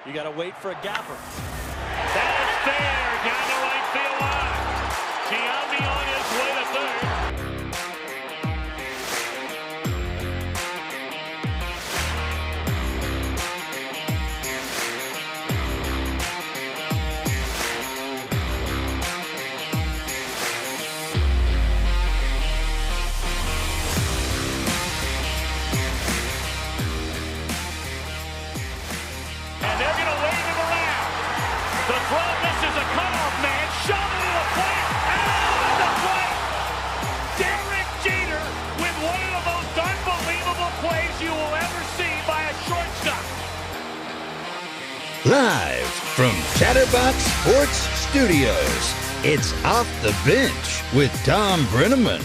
You got to wait for a gapper. That is fair. Down the right field line. Giambi on his way to third. And they're going to wave him around. The throw misses a cutoff man. Shot into the plate. Out of the plate. Derek Jeter with one of the most unbelievable plays you will ever see by a shortstop. Live from Chatterbox Sports Studios, it's Off the Bench with Thom Brennaman.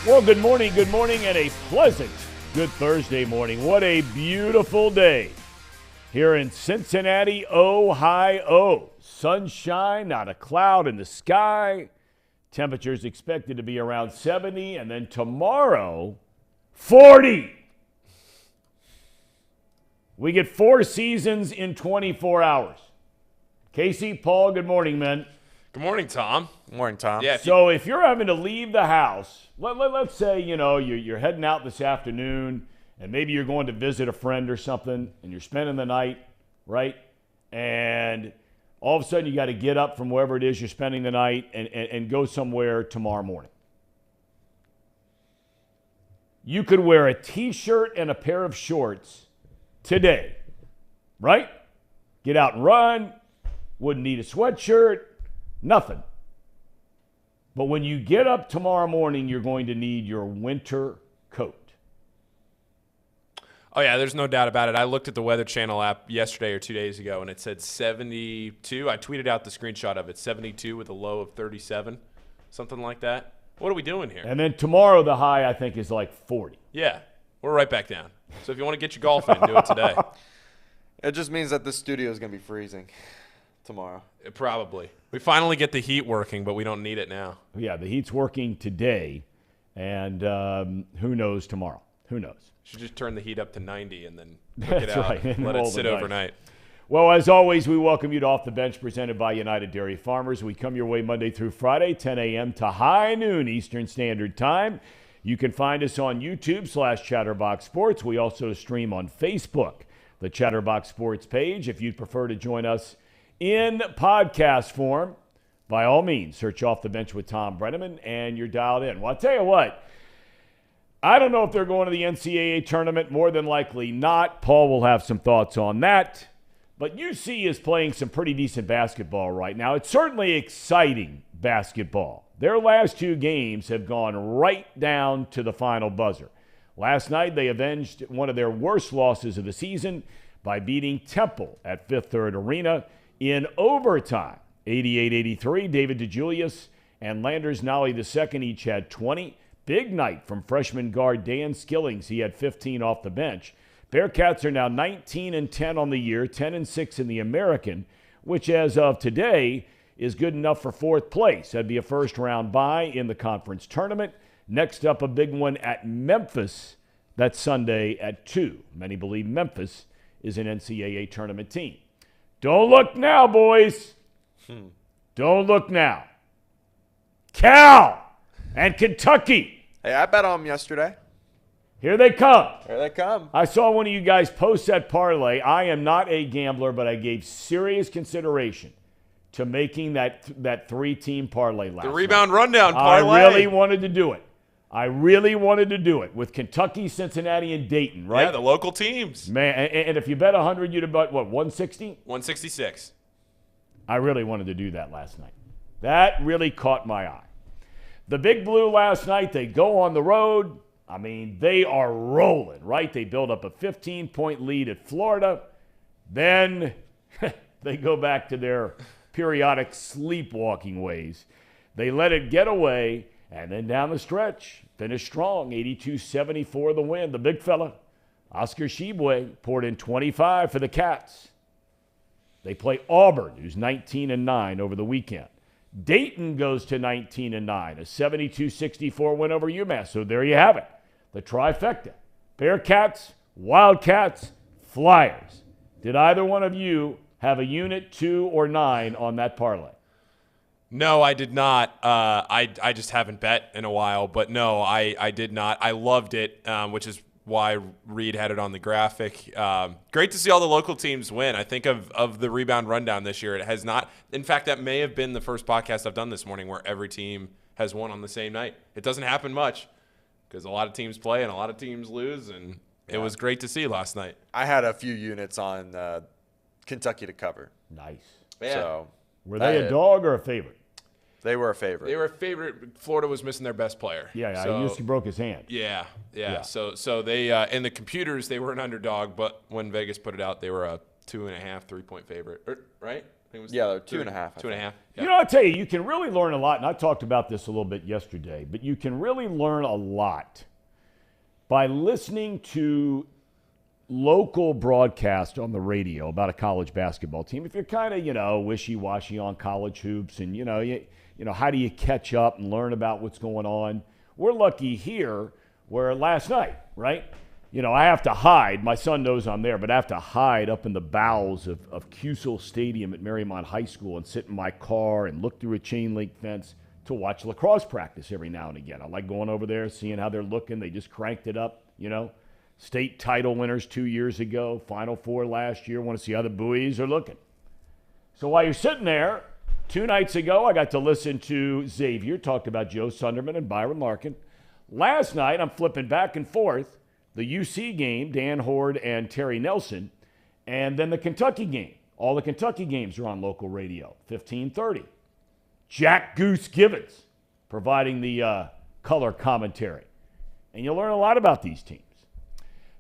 Well, good morning, and a pleasant good Thursday morning. What a beautiful day here in Cincinnati, Ohio. Sunshine, not a cloud in the sky. Temperatures expected to be around 70, and then tomorrow, 40. We get 4 seasons in 24 hours. Casey, Paul, good morning, men. Good morning, Tom. Good morning, Tom. Yeah. So if you're having to leave the house, let's say, you're heading out this afternoon, and maybe you're going to visit a friend or something, and you're spending the night, right? And all of a sudden you got to get up from wherever it is you're spending the night and go somewhere tomorrow morning. You could wear a T-shirt and a pair of shorts today, right? Get out and run, wouldn't need a sweatshirt, nothing. But when you get up tomorrow morning, you're going to need your winter coat. Oh, yeah, there's no doubt about it. I looked at the Weather Channel app yesterday or 2 days ago, and it said 72. I tweeted out the screenshot of it, 72 with a low of 37, something like that. What are we doing here? And then tomorrow, the high, I think, is like 40. Yeah, we're right back down. So if you want to get your golf in, do it today. It just means that this studio is going to be freezing tomorrow. Probably. We finally get the heat working, but we don't need it now. Yeah, the heat's working today, and who knows tomorrow? Who knows? Should just turn the heat up to 90 and then cook it out right. and let it sit overnight. Well, as always, we welcome you to Off the Bench, presented by United Dairy Farmers. We come your way Monday through Friday, 10 a.m. to high noon Eastern Standard Time. You can find us on YouTube/Chatterbox Sports. We also stream on Facebook, the Chatterbox Sports page. If you'd prefer to join us in podcast form, by all means, search Off the Bench with Thom Brennaman, and you're dialed in. Well, I'll tell you what, I don't know if they're going to the NCAA tournament. More than likely not. Paul will have some thoughts on that. But UC is playing some pretty decent basketball right now. It's certainly exciting basketball. Their last 2 games have gone right down to the final buzzer. Last night, they avenged one of their worst losses of the season by beating Temple at Fifth Third Arena in overtime. 88-83, David DeJulius and Landers Nolly II each had 20. Big night from freshman guard Dan Skillings. He had 15 off the bench. Bearcats are now 19-10 on the year, 10-6 in the American, which as of today is good enough for 4th place. That'd be a first-round bye in the conference tournament. Next up, a big one at Memphis. That's Sunday at 2. Many believe Memphis is an NCAA tournament team. Don't look now, boys. Don't look now. Cal and Kentucky. Hey, I bet on them yesterday. Here they come. Here they come. I saw one of you guys post that parlay. I am not a gambler, but I gave serious consideration to making that 3-team parlay last The night. rebound rundown parlay. I really wanted to do it. With Kentucky, Cincinnati, and Dayton, right? Yeah, the local teams. Man, and if you bet 100, you'd have bet, what, 160? 166. I really wanted to do that last night. That really caught my eye. The Big Blue last night, they go on the road. I mean, they are rolling, right? They build up a 15-point lead at Florida. Then they go back to their periodic sleepwalking ways. They let it get away, and then down the stretch, finish strong, 82-74 the win. The big fella, Oscar Tshiebwe, poured in 25 for the Cats. They play Auburn, who's 19-9 over the weekend. Dayton goes to 19-9, a 72-64 win over UMass. So there you have it, the trifecta. Bearcats, Wildcats, Flyers. Did either one of you have a unit, 2, or 9 on that parlay? No, I did not. I just haven't bet in a while, but no, I did not. I loved it, which is why Reed had it on the graphic. Great to see all the local teams win. I think of the rebound rundown this year, it has not. In fact, that may have been the first podcast I've done this morning where every team has won on the same night. It doesn't happen much because a lot of teams play and a lot of teams lose, and it was great to see last night. I had a few units on Kentucky to cover. Nice. Yeah. So Were they a dog or a favorite? they were a favorite. They were a favorite. Florida was missing their best player. Yeah, so, he broke his hand. Yeah. So they in the computers they were an underdog, but when Vegas put it out, they were a 2.5, 3-point favorite. Right? I think it was Yeah, they're 2.5. 2.5. Yeah. You know, I'll tell you can really learn a lot, and I talked about this a little bit yesterday, but you can really learn a lot by listening to local broadcast on the radio about a college basketball team. If you're kind of, wishy-washy on college hoops and, how do you catch up and learn about what's going on? We're lucky here where last night, right? I have to hide. My son knows I'm there, but I have to hide up in the bowels of Cusel Stadium at Marymount High School and sit in my car and look through a chain link fence to watch lacrosse practice every now and again. I like going over there, seeing how they're looking. They just cranked it up, State title winners 2 years ago, Final Four last year. Want to see how the buoys are looking. So while you're sitting there, 2 nights ago, I got to listen to Xavier talk about Joe Sunderman and Byron Larkin. Last night, I'm flipping back and forth. The UC game, Dan Horde and Terry Nelson, and then the Kentucky game. All the Kentucky games are on local radio, 15:30. Jack Goose Givens providing the color commentary. And you'll learn a lot about these teams.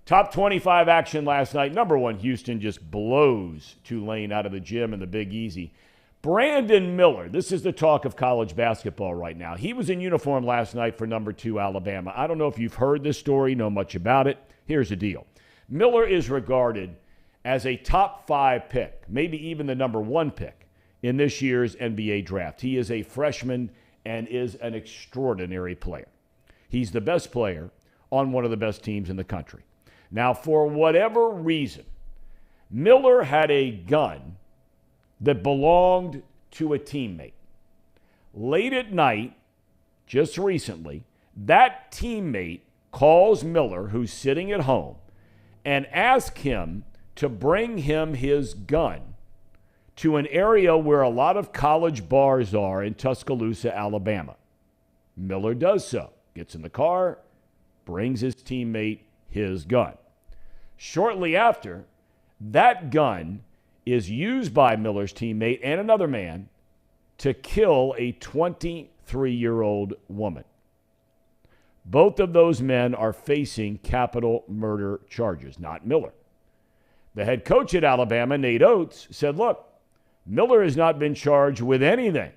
Top 25 action last night. Number 1, Houston just blows Tulane out of the gym in the Big Easy. Brandon Miller, this is the talk of college basketball right now. He was in uniform last night for number 2 Alabama. I don't know if you've heard this story, know much about it. Here's the deal. Miller is regarded as a top 5 pick, maybe even the number 1 pick in this year's NBA draft. He is a freshman and is an extraordinary player. He's the best player on one of the best teams in the country. Now, for whatever reason, Miller had a gun that belonged to a teammate. Late at night, just recently, that teammate calls Miller, who's sitting at home, and asks him to bring him his gun to an area where a lot of college bars are in Tuscaloosa, Alabama. Miller does so, gets in the car, brings his teammate his gun. Shortly after, that gun is used by Miller's teammate and another man to kill a 23-year-old woman. Both of those men are facing capital murder charges, not Miller. The head coach at Alabama, Nate Oates, said, look, Miller has not been charged with anything.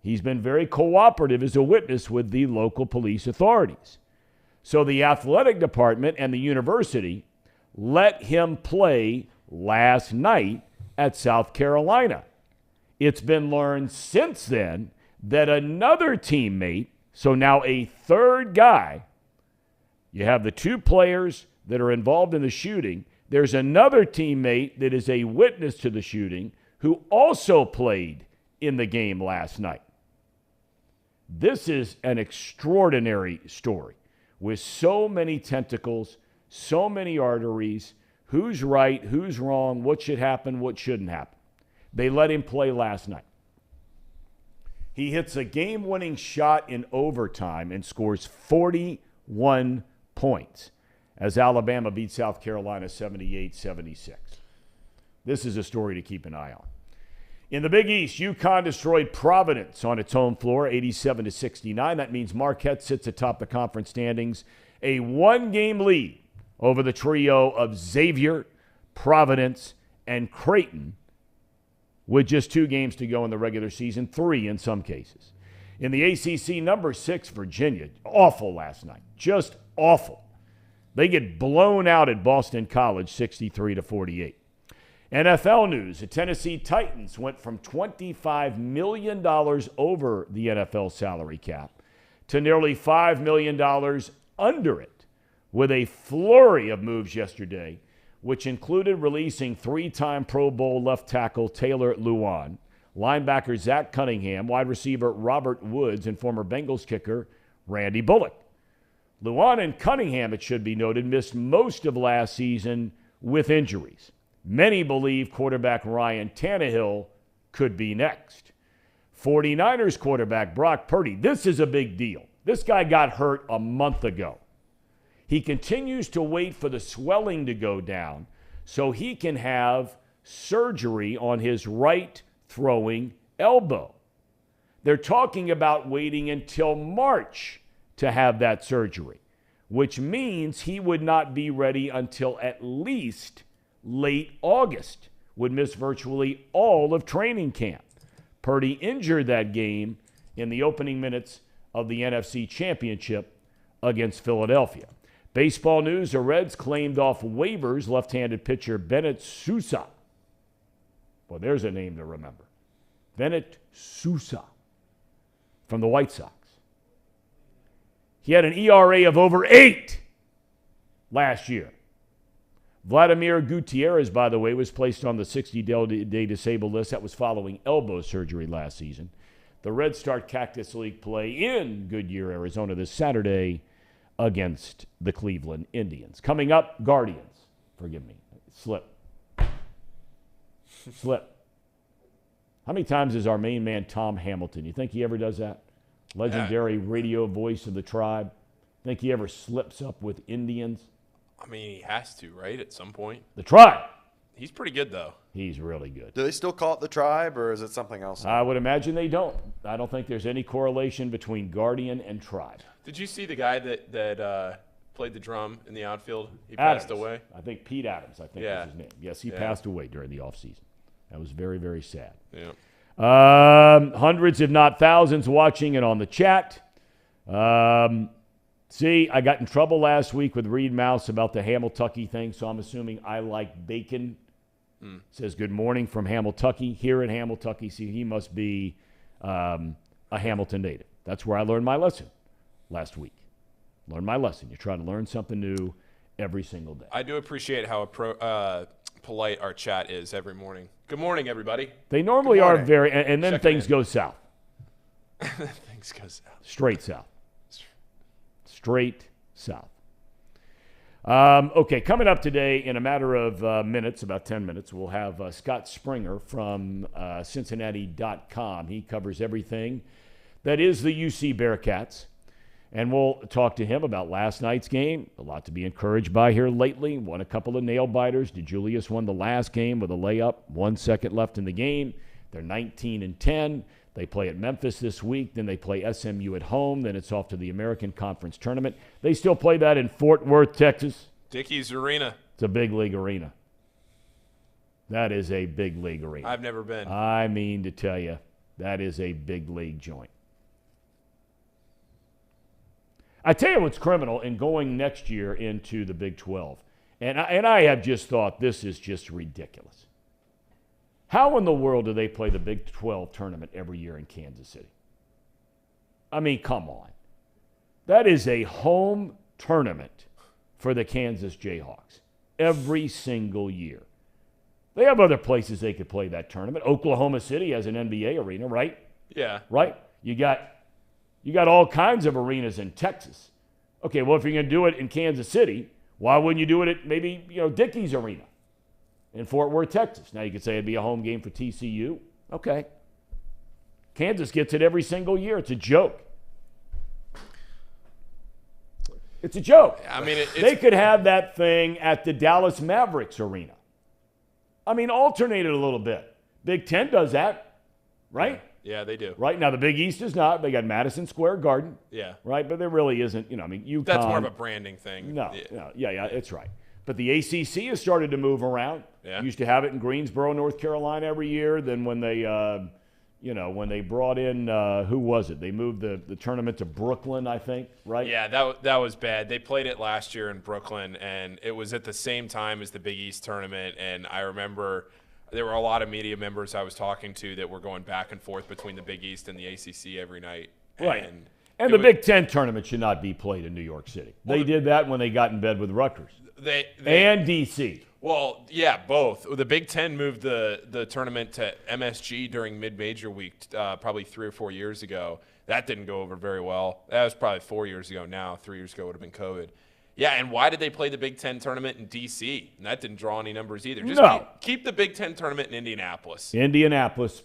He's been very cooperative as a witness with the local police authorities. So the athletic department and the university let him play last night at South Carolina. It's been learned since then that another teammate, so now a third guy, you have the 2 players that are involved in the shooting. There's another teammate that is a witness to the shooting who also played in the game last night. This is an extraordinary story with so many tentacles, so many arteries, who's right, who's wrong, what should happen, what shouldn't happen. They let him play last night. He hits a game-winning shot in overtime and scores 41 points as Alabama beats South Carolina 78-76. This is a story to keep an eye on. In the Big East, UConn destroyed Providence on its home floor, 87-69. That means Marquette sits atop the conference standings, a 1-game lead over the trio of Xavier, Providence, and Creighton, with just 2 games to go in the regular season, 3 in some cases. In the ACC, number 6, Virginia, awful last night, just awful. They get blown out at Boston College, 63-48. NFL news, the Tennessee Titans went from $25 million over the NFL salary cap to nearly $5 million under it, with a flurry of moves yesterday which included releasing 3-time Pro Bowl left tackle Taylor Lewan, linebacker Zach Cunningham, wide receiver Robert Woods, and former Bengals kicker Randy Bullock. Lewan and Cunningham, it should be noted, missed most of last season with injuries. Many believe quarterback Ryan Tannehill could be next. 49ers quarterback Brock Purdy, this is a big deal. This guy got hurt a month ago. He continues to wait for the swelling to go down so he can have surgery on his right throwing elbow. They're talking about waiting until March to have that surgery, which means he would not be ready until at least late August, would miss virtually all of training camp. Purdy injured that game in the opening minutes of the NFC Championship against Philadelphia. Baseball news, the Reds claimed off waivers left-handed pitcher Bennett Sousa. Well, there's a name to remember. Bennett Sousa from the White Sox. He had an ERA of over 8 last year. Vladimir Gutierrez, by the way, was placed on the 60-day disabled list. That was following elbow surgery last season. The Reds start Cactus League play in Goodyear, Arizona this Saturday against the Cleveland Indians. Coming up, Guardians. Forgive me. Slip. How many times is our main man Thom Hamilton? You think he ever does that? Legendary radio voice of the tribe. Think he ever slips up with Indians? I mean, he has to, right, at some point. The tribe. He's pretty good, though. He's really good. Do they still call it the tribe, or is it something else? I would imagine they don't. I don't think there's any correlation between Guardian and tribe. Did you see the guy that played the drum in the outfield? He Adams. passed away. I think Pete Adams, was his name. Yes, he passed away during the offseason. That was very, very sad. Yeah. Hundreds, if not thousands, watching it on the chat. See, I got in trouble last week with Reed Mouse about the Hamiltucky thing, so I'm assuming I like bacon. Says good morning from Hamiltucky. Here in Hamiltucky, see, he must be a Hamilton native. That's where I learned my lesson last week. Learn my lesson. You try to learn something new every single day. I do appreciate how polite our chat is every morning. Good morning, everybody. They normally are very, and then things go south. Things go south. Straight south. Straight south. Okay, coming up today in a matter of minutes, about 10 minutes, we'll have Scott Springer from Cincinnati.com. He covers everything that is the UC Bearcats. And we'll talk to him about last night's game. A lot to be encouraged by here lately. Won a couple of nail-biters. DeJulius won the last game with a layup. 1 second left in the game. They're 19-10. They play at Memphis this week. Then they play SMU at home. Then it's off to the American Conference Tournament. They still play that in Fort Worth, Texas. Dickey's Arena. It's a big league arena. That is a big league arena. I've never been. I mean to tell you, that is a big league joint. I tell you what's criminal in going next year into the Big 12, and I have just thought this is just ridiculous. How in the world do they play the Big 12 tournament every year in Kansas City? I mean, come on. That is a home tournament for the Kansas Jayhawks every single year. They have other places they could play that tournament. Oklahoma City has an NBA arena, right? Yeah. Right? You got all kinds of arenas in Texas. Okay, well, if you're going to do it in Kansas City, why wouldn't you do it at maybe, Dickey's Arena in Fort Worth, Texas? Now, you could say it'd be a home game for TCU. Okay. Kansas gets it every single year. It's a joke. It's a joke. I mean, they could have that thing at the Dallas Mavericks Arena. I mean, alternate it a little bit. Big Ten does that, right? Yeah, they do. Right now, the Big East is not. They got Madison Square Garden. Yeah. Right, but there really isn't. UConn. That's more of a branding thing. No, it's right. But the ACC has started to move around. Yeah. Used to have it in Greensboro, North Carolina, every year. Then when they, when they brought in, who was it? They moved the tournament to Brooklyn, I think. Right. Yeah, that was bad. They played it last year in Brooklyn, and it was at the same time as the Big East tournament. And I remember there were a lot of media members I was talking to that were going back and forth between the Big East and the ACC every night. Right. And the Big Ten tournament should not be played in New York City. They did that when they got in bed with Rutgers. They and D.C. Well, yeah, both. The Big Ten moved the tournament to MSG during mid-major week probably 3 or 4 years ago. That didn't go over very well. That was probably 4 years ago now. 3 years ago would have been COVID. Yeah, and why did they play the Big Ten tournament in D.C.? And that didn't draw any numbers either. Just keep the Big Ten tournament in Indianapolis.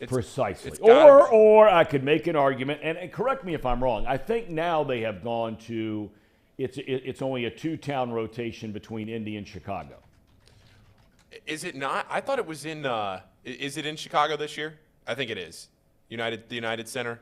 Precisely. It's Or I could make an argument, and correct me if I'm wrong. I think now they have gone to it's only a 2-town rotation between Indy and Chicago. Is it not? I thought it was in. Is it in Chicago this year? I think it is. The United Center.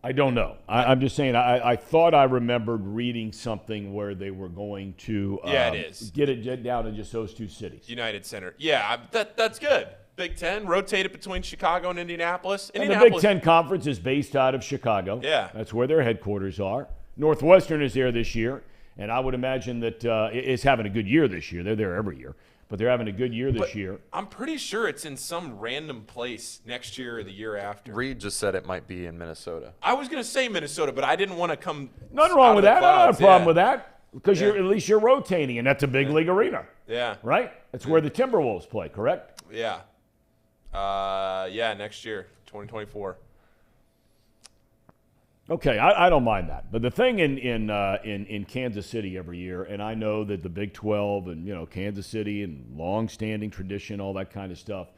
I don't know. I'm just saying. I thought I remembered reading something where they were going to it is. Get it down to just those 2 cities. United Center. Yeah, that's good. Big Ten rotated between Chicago and Indianapolis. And the Big Ten Conference is based out of Chicago. Yeah, that's where their headquarters are. Northwestern is there this year, and I would imagine that it's having a good year this year. They're there every year. But they're having a good year this year. I'm pretty sure it's in some random place next year or the year after. Reed just said it might be in Minnesota. I was going to say Minnesota, but I didn't want to come. Nothing wrong with that. Not a problem with that because at least you're rotating, and that's a big league arena. Yeah. Right? That's where the Timberwolves play, correct? Yeah. Next year, 2024. Okay, I don't mind that. But the thing in Kansas City every year, and I know that the Big 12 and Kansas City and long-standing tradition, all that kind of stuff,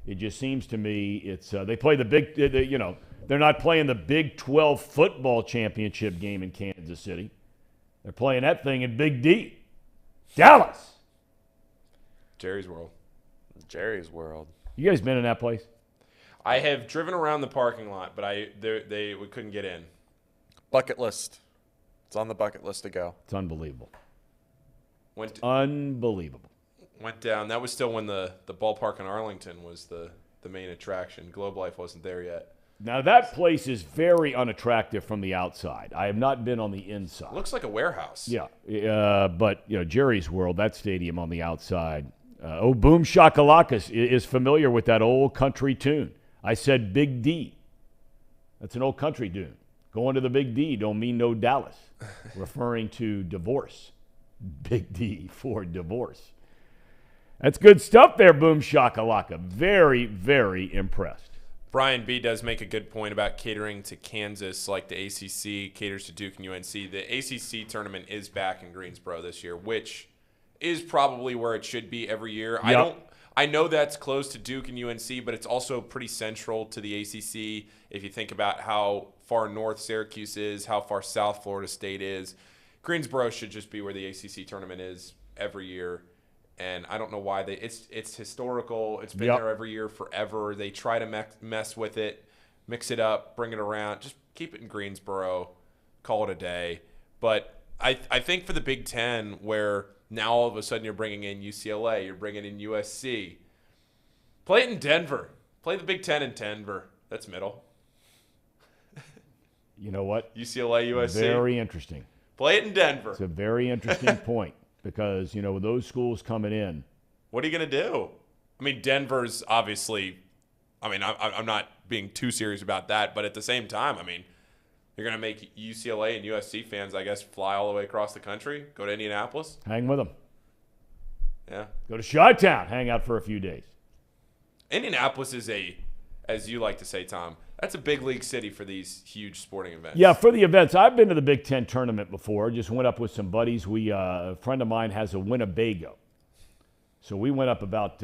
it just seems to me it's they play the big they're not playing the Big 12 football championship game in Kansas City. They're playing that thing in Big D, Dallas. Jerry's World. Jerry's World. You guys been in that place? I have driven around the parking lot, but we couldn't get in. Bucket list. It's on the bucket list to go. It's unbelievable. Unbelievable. Went down. That was still when the ballpark in Arlington was the main attraction. Globe Life wasn't there yet. Now, that place is very unattractive from the outside. I have not been on the inside. It looks like a warehouse. Yeah, but Jerry's World, that stadium on the outside. Boom Shakalaka is familiar with that old country tune. I said Big D. That's an old country tune. Going to the Big D don't mean no Dallas, referring to divorce. Big D for divorce. That's good stuff there, Boom Shakalaka. Very, very impressed. Brian B. does make a good point about catering to Kansas like the ACC caters to Duke and UNC. The ACC tournament is back in Greensboro this year, which is probably where it should be every year. Yep. I know that's close to Duke and UNC, but it's also pretty central to the ACC if you think about how far north Syracuse is, how far south Florida State is. Greensboro should just be where the ACC tournament is every year. And I don't know why it's historical. It's been there every year forever. They try to mess with it, mix it up, bring it around. Just keep it in Greensboro, call it a day. But I think for the Big Ten, where now all of a sudden you're bringing in UCLA, you're bringing in USC, play it in Denver. Play the Big Ten in Denver. That's middle. You know what? UCLA, USC. Very interesting. Play it in Denver. It's a very interesting point. Because, with those schools coming in. What are you going to do? I mean, Denver's obviously – I'm not being too serious about that. But at the same time, you're going to make UCLA and USC fans, I guess, fly all the way across the country, go to Indianapolis. Hang with them. Yeah. Go to Chi-Town, hang out for a few days. Indianapolis is as you like to say, Tom, that's a big league city for these huge sporting events. Yeah, for the events. I've been to the Big Ten tournament before. Just went up with some buddies. A friend of mine has a Winnebago. So we went up about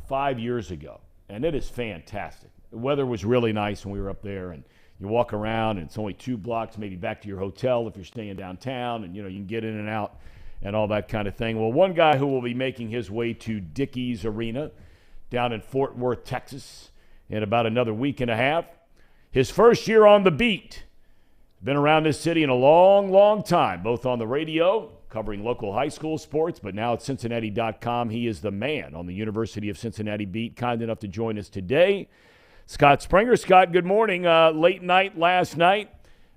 5 years ago, and it is fantastic. The weather was really nice when we were up there, and you walk around, and it's only 2 blocks, maybe back to your hotel if you're staying downtown, and, you can get in and out and all that kind of thing. Well, one guy who will be making his way to Dickies Arena down in Fort Worth, Texas, in about another week and a half. His first year on the beat. Been around this city in a long, long time, both on the radio, covering local high school sports, but now at Cincinnati.com. He is the man on the University of Cincinnati beat, kind enough to join us today. Scott Springer. Scott, good morning. Late night last night.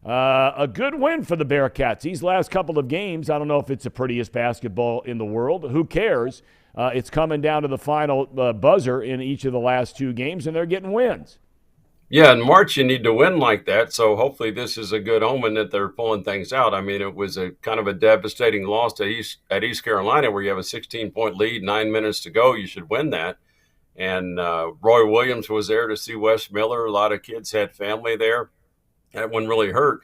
A good win for the Bearcats. These last couple of games, I don't know if it's the prettiest basketball in the world. Who cares? It's coming down to the final buzzer in each of the last 2 games, and they're getting wins. Yeah, in March you need to win like that, so hopefully this is a good omen that they're pulling things out. I mean, it was a kind of a devastating loss to East Carolina, where you have a 16-point lead, 9 minutes to go. You should win that. And Roy Williams was there to see Wes Miller. A lot of kids had family there. That one really hurt.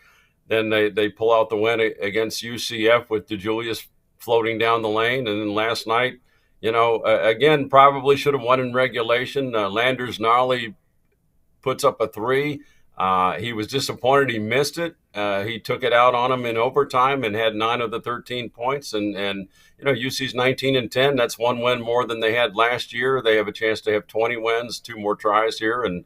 Then they pull out the win against UCF with DeJulius floating down the lane. And then last night, again, probably should have won in regulation. Landers Gnarly puts up a three. He was disappointed he missed it. He took it out on him in overtime and had 9 of the 13 points. And UC's 19-10. That's one win more than they had last year. They have a chance to have 20 wins, 2 more tries here. And,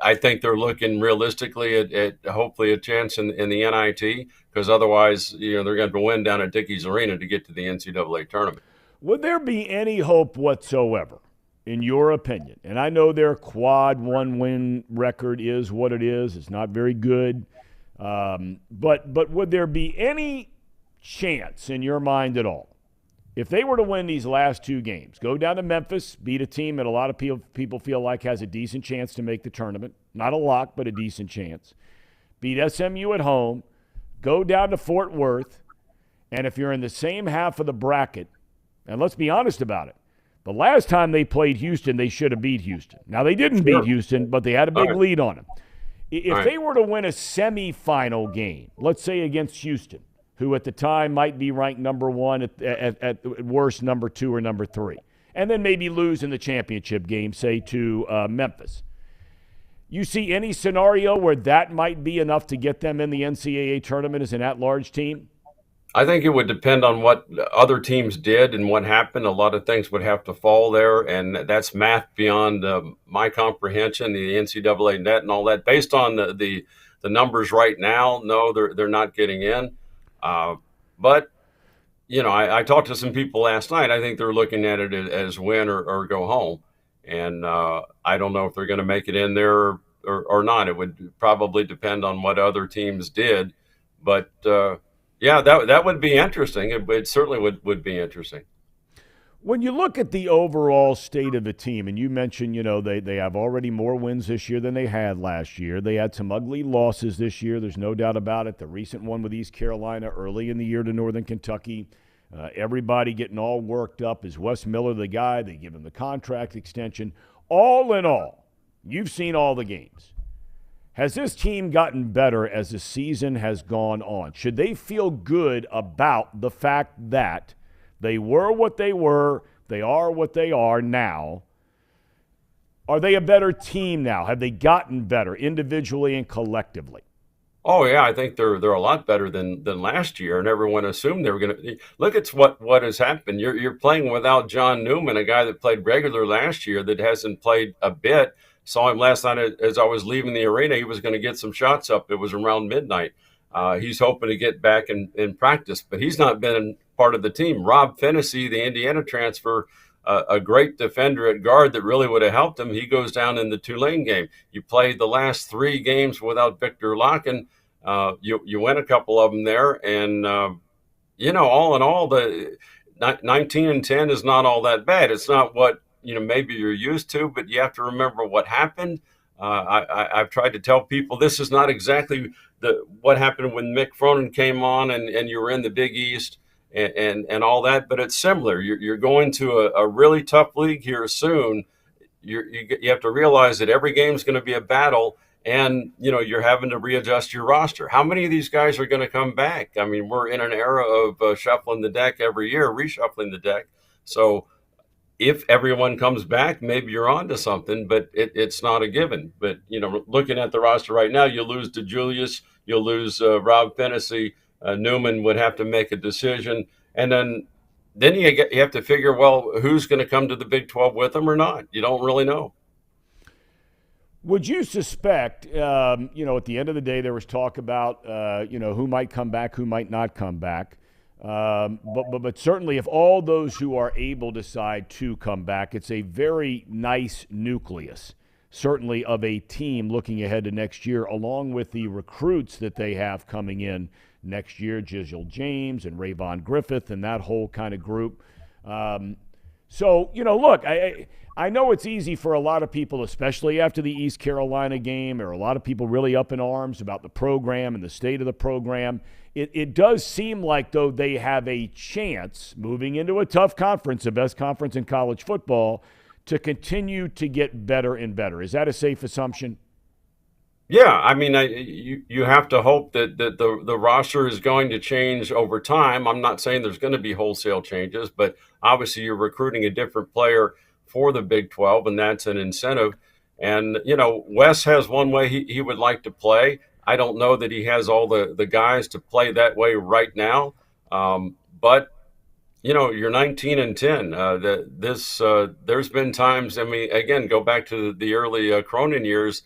I think they're looking realistically at hopefully a chance in the NIT, because otherwise, they're going to win down at Dickies Arena to get to the NCAA tournament. Would there be any hope whatsoever, in your opinion? And I know their quad 1-win record is what it is. It's not very good. But would there be any chance in your mind at all, if they were to win these last 2 games, go down to Memphis, beat a team that a lot of people feel like has a decent chance to make the tournament, not a lock, but a decent chance, beat SMU at home, go down to Fort Worth, and if you're in the same half of the bracket, and let's be honest about it, the last time they played Houston, they should have beat Houston. Now, they didn't beat Houston, but they had a big lead on them. If they were to win a semifinal game, let's say against Houston, who at the time might be ranked number 1, at worst number 2 or number 3, and then maybe lose in the championship game, say to Memphis. You see any scenario where that might be enough to get them in the NCAA tournament as an at-large team? I think it would depend on what other teams did and what happened. A lot of things would have to fall there, and that's math beyond my comprehension, the NCAA net and all that. Based on the numbers right now, no, they're not getting in. But, I talked to some people last night. I think they're looking at it as win or go home. And I don't know if they're going to make it in there or not. It would probably depend on what other teams did. But, that would be interesting. It certainly would be interesting. When you look at the overall state of the team, and you mentioned, they have already more wins this year than they had last year. They had some ugly losses this year. There's no doubt about it. The recent one with East Carolina early in the year to Northern Kentucky. Everybody getting all worked up. Is Wes Miller the guy? They give him the contract extension. All in all, you've seen all the games. Has this team gotten better as the season has gone on? Should they feel good about the fact that they were what they were, they are what they are now? Are they a better team now? Have they gotten better individually and collectively? Oh yeah, I think they're a lot better than last year, and everyone assumed they were going to. Look at what has happened. You're playing without John Newman, a guy that played regular last year that hasn't played a bit. Saw him last night as I was leaving the arena. He was going to get some shots up. It was around midnight. He's hoping to get back in practice, but he's not been part of the team. Rob Fennessy, the Indiana transfer, a great defender at guard that really would have helped him. He goes down in the Tulane game. You played the last 3 games without Victor Locken. You win a couple of them there, and all in all, the 19-10 is not all that bad. It's not what maybe you're used to, but you have to remember what happened. I've tried to tell people this is not exactly what happened when Mick Cronin came on and you were in the Big East and all that, but it's similar. You're going to a really tough league here soon. You have to realize that every game is going to be a battle, and you're having to readjust your roster. How many of these guys are going to come back? I mean, we're in an era of shuffling the deck every year, reshuffling the deck. So if everyone comes back, maybe you're on to something, but it's not a given. But, looking at the roster right now, you lose DeJulius, you'll lose Rob Fennessy. Newman would have to make a decision. And then you have to figure, well, who's going to come to the Big 12 with them or not? You don't really know. Would you suspect, at the end of the day, there was talk about, who might come back, who might not come back. But certainly if all those who are able decide to come back, it's a very nice nucleus, certainly of a team looking ahead to next year, along with the recruits that they have coming in next year, Jizzle James and Rayvon Griffith and that whole kind of group. So, look, I know it's easy for a lot of people, especially after the East Carolina game, or a lot of people really up in arms about the program and the state of the program. It does seem like, though, they have a chance moving into a tough conference, the best conference in college football, to continue to get better and better. Is that a safe assumption? Yeah, I mean, you have to hope that the roster is going to change over time. I'm not saying there's going to be wholesale changes, but obviously you're recruiting a different player for the Big 12, and that's an incentive. And, Wes has one way he would like to play. I don't know that he has all the guys to play that way right now. But you're 19 and 10. There's been times. I mean, again, go back to the early Cronin years.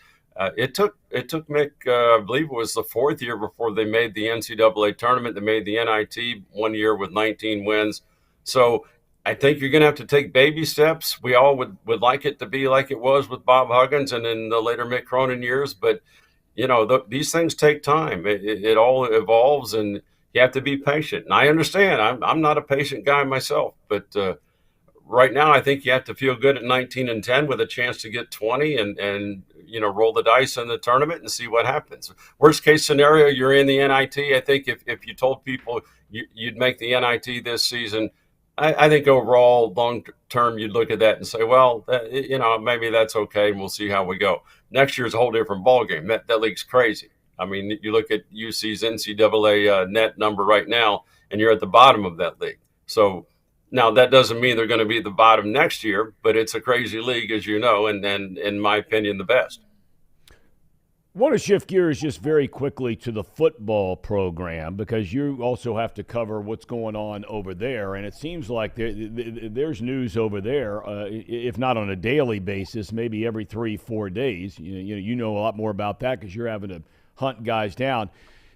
It took Mick, I believe it was the fourth year before they made the NCAA tournament. They made the NIT one year with 19 wins. So I think you're going to have to take baby steps. We all would like it to be like it was with Bob Huggins and in the later Mick Cronin years. But, these things take time. It all evolves, and you have to be patient. And I understand. I'm not a patient guy myself, but right now I think you have to feel good at 19 and 10 with a chance to get 20 and roll the dice in the tournament and see what happens. Worst case scenario, you're in the NIT. I think if you told people you'd make the NIT this season, I think overall, long term, you'd look at that and say, well, maybe that's okay, and we'll see how we go. Next year's a whole different ballgame. That league's crazy. I mean, you look at UC's NCAA net number right now, and you're at the bottom of that league. So now that doesn't mean they're going to be at the bottom next year, but it's a crazy league, as you know, and in my opinion, the best. I want to shift gears just very quickly to the football program, because you also have to cover what's going on over there. And it seems like there's news over there, if not on a daily basis, maybe every 3-4 days. You know a lot more about that because you're having to hunt guys down.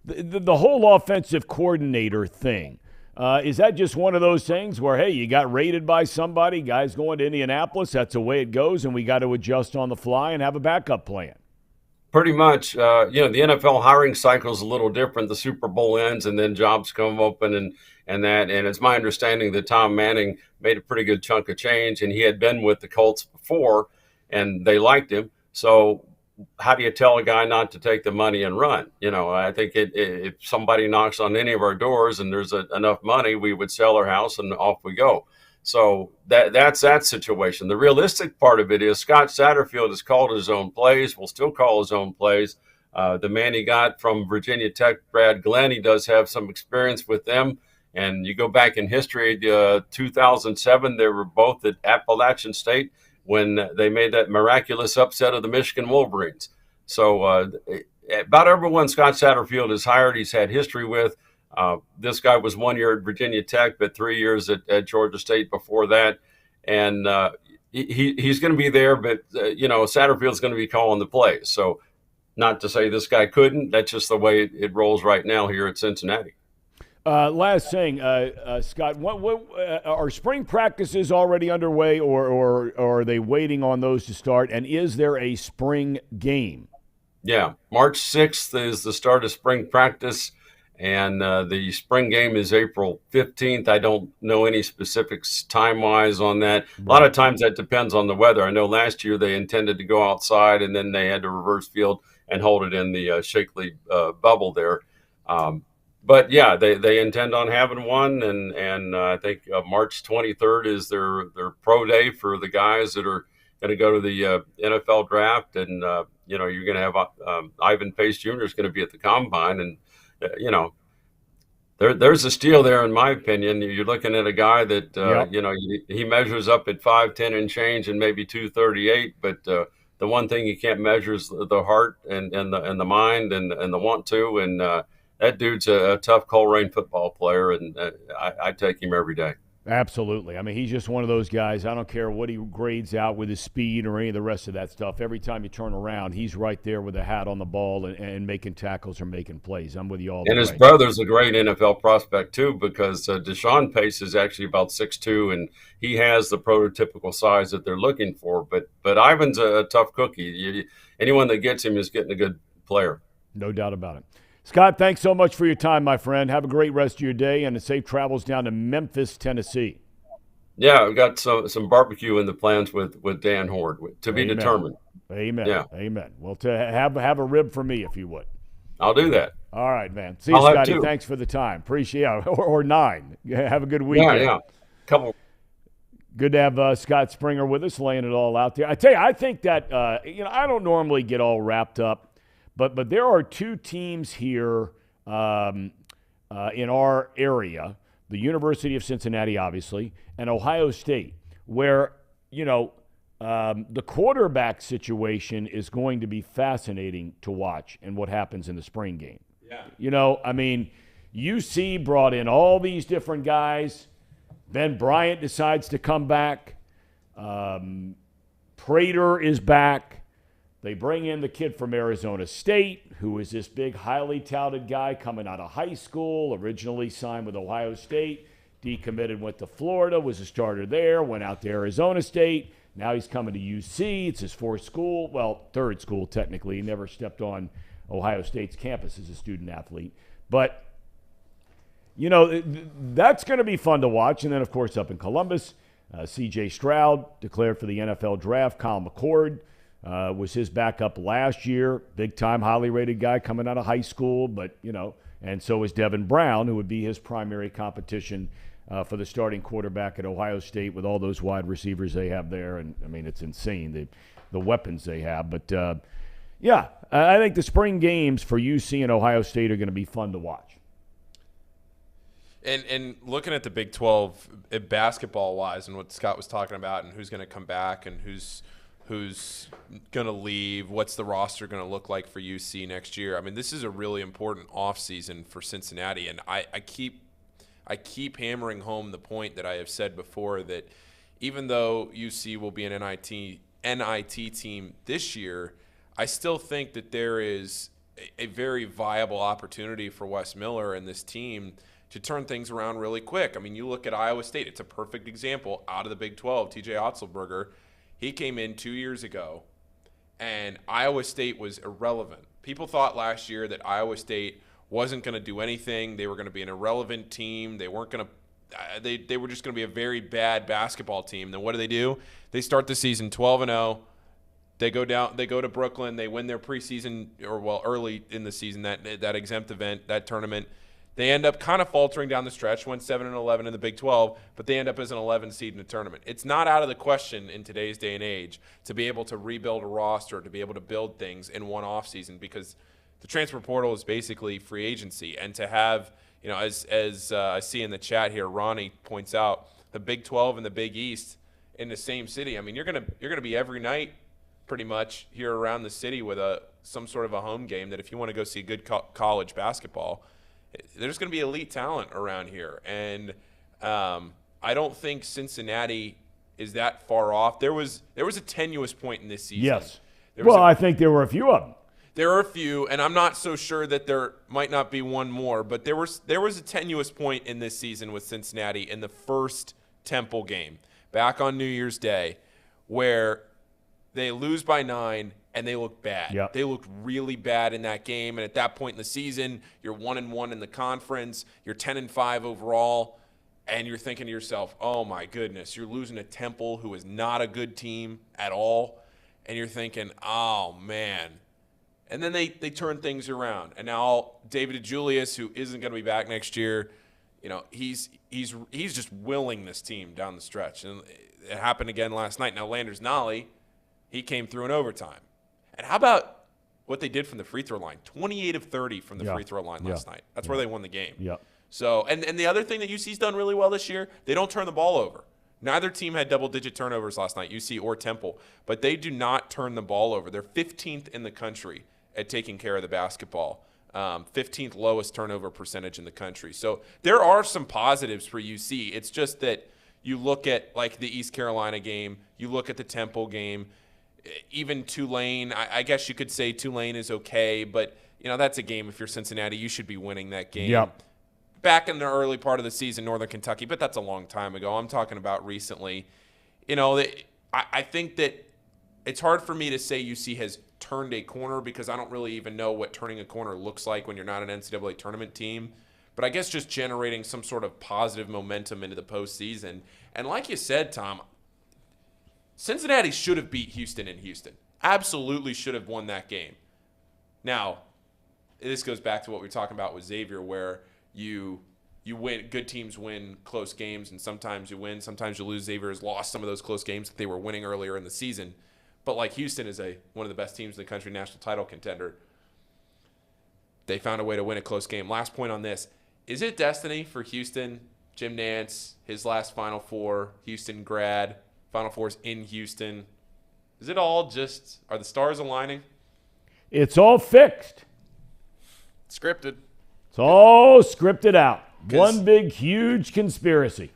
The whole offensive coordinator thing, is that just one of those things where, hey, you got raided by somebody, guys going to Indianapolis, that's the way it goes, and we got to adjust on the fly and have a backup plan? Pretty much, the NFL hiring cycle is a little different. The Super Bowl ends, and then jobs come open, and it's my understanding that Tom Manning made a pretty good chunk of change, and he had been with the Colts before, and they liked him. So how do you tell a guy not to take the money and run? I think if somebody knocks on any of our doors and there's enough money, we would sell our house and off we go. So that's that situation. The realistic part of it is Scott Satterfield has called his own plays, will still call his own plays. The man he got from Virginia Tech, Brad Glenn, he does have some experience with them. And you go back in history, 2007, they were both at Appalachian State when they made that miraculous upset of the Michigan Wolverines. So about everyone Scott Satterfield has hired, he's had history with. This guy was 1 year at Virginia Tech, but 3 years at Georgia State before that. And he's going to be there, but, Satterfield's going to be calling the plays. So not to say this guy couldn't. That's just the way it rolls right now here at Cincinnati. Last thing, Scott, what are spring practices already underway, or are they waiting on those to start? And is there a spring game? Yeah, March 6th is the start of spring practice. And the spring game is April 15th. I don't know any specifics time-wise on that. A lot of times that depends on the weather. I know last year they intended to go outside, and then they had to reverse field and hold it in the Shakely bubble there. But, yeah, they intend on having one, and I think March 23rd is their pro day for the guys that are going to go to the NFL draft. And, you're going to have Ivan Pace Jr. is going to be at the Combine, and there's a steal there, in my opinion. You're looking at a guy that, he measures up at 5'10" and change and maybe 238. But the one thing you can't measure is the heart and the mind and the want to. And that dude's a tough Coleraine football player, and I take him every day. Absolutely. I mean, he's just one of those guys. I don't care what he grades out with his speed or any of the rest of that stuff. Every time you turn around, he's right there with a hat on the ball and making tackles or making plays. I'm with you all the way. And his brother's a great NFL prospect, too, because Deshaun Pace is actually about 6'2", and he has the prototypical size that they're looking for. But Ivan's a tough cookie. Anyone that gets him is getting a good player. No doubt about it. Scott, thanks so much for your time, my friend. Have a great rest of your day and safe travels down to Memphis, Tennessee. Yeah, I've got some barbecue in the plans with Dan Horde to be Amen. determined. Amen. Yeah, Amen. Well, to have a rib for me if you would. I'll do that. All right, man. See you, I'll have Scotty. two. Thanks for the time. Appreciate it. Or 9. Have a good Yeah, weekend. yeah. Couple. Good to have Scott Springer with us, laying it all out there. I tell you, I think that I don't normally get all wrapped up, but there are two teams here in our area: the University of Cincinnati, obviously, and Ohio State, where the quarterback situation is going to be fascinating to watch and what happens in the spring game. Yeah. I mean, UC brought in all these different guys. Ben Bryant decides to come back. Prater is back. They bring in the kid from Arizona State, who is this big, highly touted guy coming out of high school, originally signed with Ohio State, decommitted, went to Florida, was a starter there, went out to Arizona State. Now he's coming to UC. It's his fourth school. Well, third school, technically. He never stepped on Ohio State's campus as a student athlete. But that's going to be fun to watch. And then, of course, up in Columbus, C.J. Stroud declared for the NFL draft. Kyle McCord was his backup last year. Big-time, highly rated guy coming out of high school. But, and so is Devin Brown, who would be his primary competition for the starting quarterback at Ohio State with all those wide receivers they have there. And, I mean, it's insane, the weapons they have. But, I think the spring games for UC and Ohio State are going to be fun to watch. And looking at the Big 12 basketball-wise and what Scott was talking about and who's going to come back and who's going to leave, what's the roster going to look like for UC next year? I mean, this is a really important offseason for Cincinnati, and I keep hammering home the point that I have said before that even though UC will be an NIT team this year, I still think that there is a very viable opportunity for Wes Miller and this team to turn things around really quick. I mean, you look at Iowa State. It's a perfect example out of the Big 12. TJ Otzelberger, he came in 2 years ago, and Iowa State was irrelevant. People thought last year that Iowa State wasn't going to do anything. They were going to be an irrelevant team. They weren't going to they were just going to be a very bad basketball team. Then what do? They start the season 12-0. They go to Brooklyn. They win their preseason, early in the season, that exempt event, that tournament. They end up kind of faltering down the stretch, went 7-11 in the Big 12, but they end up as an 11 seed in the tournament. It's not out of the question in today's day and age to be able to rebuild a roster, to be able to build things in one offseason, because the transfer portal is basically free agency. And to have, as I see in the chat here, Ronnie points out the Big 12 and the Big East in the same city. I mean, you're gonna be every night pretty much here around the city with some sort of a home game. That if you want to go see good college basketball, there's going to be elite talent around here. And I don't think Cincinnati is that far off. There was a tenuous point in this season. Yes. I think there were a few of them. There are a few, and I'm not so sure that there might not be one more, but there was a tenuous point in this season with Cincinnati in the first Temple game back on New Year's Day where they lose by 9 and they look bad. Yep. They looked really bad in that game. And at that point in the season, you're 1-1 in the conference. You're 10-5 overall. And you're thinking to yourself, oh, my goodness, you're losing to Temple, who is not a good team at all. And you're thinking, oh, man. And then they turn things around. And now David DeJulius, who isn't going to be back next year, he's just willing this team down the stretch. And it happened again last night. Now, Landers Nolly, he came through in overtime. And how about what they did from the free throw line? 28 of 30 from the free throw line last night. That's where they won the game. Yeah. So, and the other thing that UC's done really well this year, they don't turn the ball over. Neither team had double-digit turnovers last night, UC or Temple, but they do not turn the ball over. They're 15th in the country at taking care of the basketball. 15th lowest turnover percentage in the country. So there are some positives for UC. It's just that you look at like the East Carolina game, you look at the Temple game, even Tulane. I guess you could say Tulane is okay, but that's a game. If you're Cincinnati, you should be winning that game. Yep. Back in the early part of the season, Northern Kentucky, but that's a long time ago. I'm talking about recently. I think that it's hard for me to say UC has turned a corner because I don't really even know what turning a corner looks like when you're not an NCAA tournament team. but I guess just generating some sort of positive momentum into the postseason. And like you said, Tom, Cincinnati should have beat Houston in Houston. Absolutely should have won that game. Now, this goes back to what we were talking about with Xavier, where you win, good teams win close games, and sometimes you win, sometimes you lose. Xavier has lost some of those close games that they were winning earlier in the season. But like Houston is one of the best teams in the country, national title contender. They found a way to win a close game. Last point on this. Is it destiny for Houston? Jim Nantz, his last Final Four, Houston grad, Final Fours in Houston. Is it all just, are the stars aligning? It's all fixed. Scripted. It's all scripted out. One big, huge conspiracy.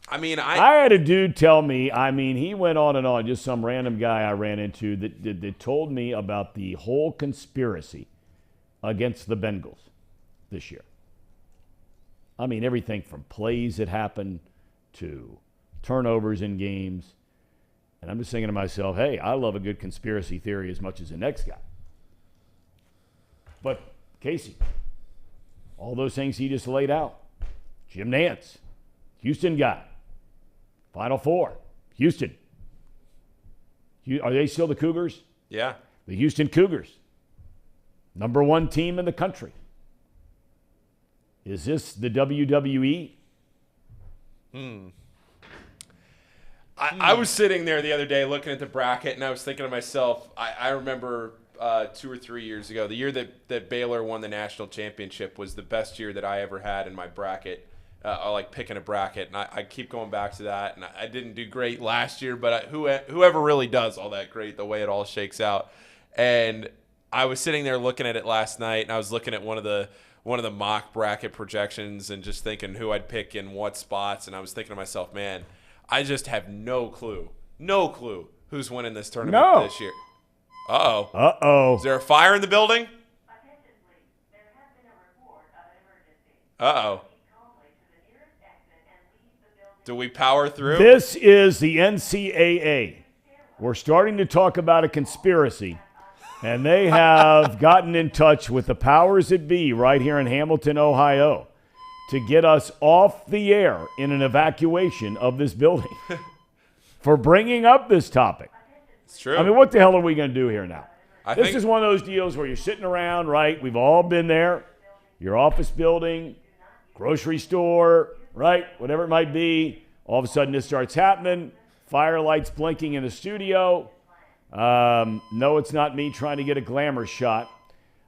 I mean, I had a dude tell me, he went on and on, just some random guy I ran into that told me about the whole conspiracy against the Bengals this year. I mean, everything from plays that happened to turnovers in games. And I'm just thinking to myself, hey, I love a good conspiracy theory as much as the next guy. But Casey, all those things he just laid out. Jim Nantz, Houston guy. Final Four, Houston. Are they still the Cougars? Yeah. The Houston Cougars. Number one team in the country. Is this the WWE? I was sitting there the other day looking at the bracket, and I was thinking to myself, I remember 2 or 3 years ago, the year that Baylor won the national championship was the best year that I ever had in my bracket. I like picking a bracket, and I keep going back to that. And I didn't do great last year, but whoever really does all that great, the way it all shakes out. And I was sitting there looking at it last night, and I was looking at one of the mock bracket projections and just thinking who I'd pick in what spots. And I was thinking to myself, man, I just have no clue who's winning this tournament this year. Uh-oh. Uh-oh. Is there a fire in the building? Uh-oh. Do we power through? This is the NCAA. We're starting to talk about a conspiracy, and they have gotten in touch with the powers that be right here in Hamilton, Ohio, to get us off the air in an evacuation of this building for bringing up this topic. It's true. I mean, what the hell are we going to do here now? I This think is one of those deals where you're sitting around, right? We've all been there. Your office building, grocery store, right? Whatever it might be. All of a sudden this starts happening. Fire lights blinking in the studio. No, it's not me trying to get a glamour shot.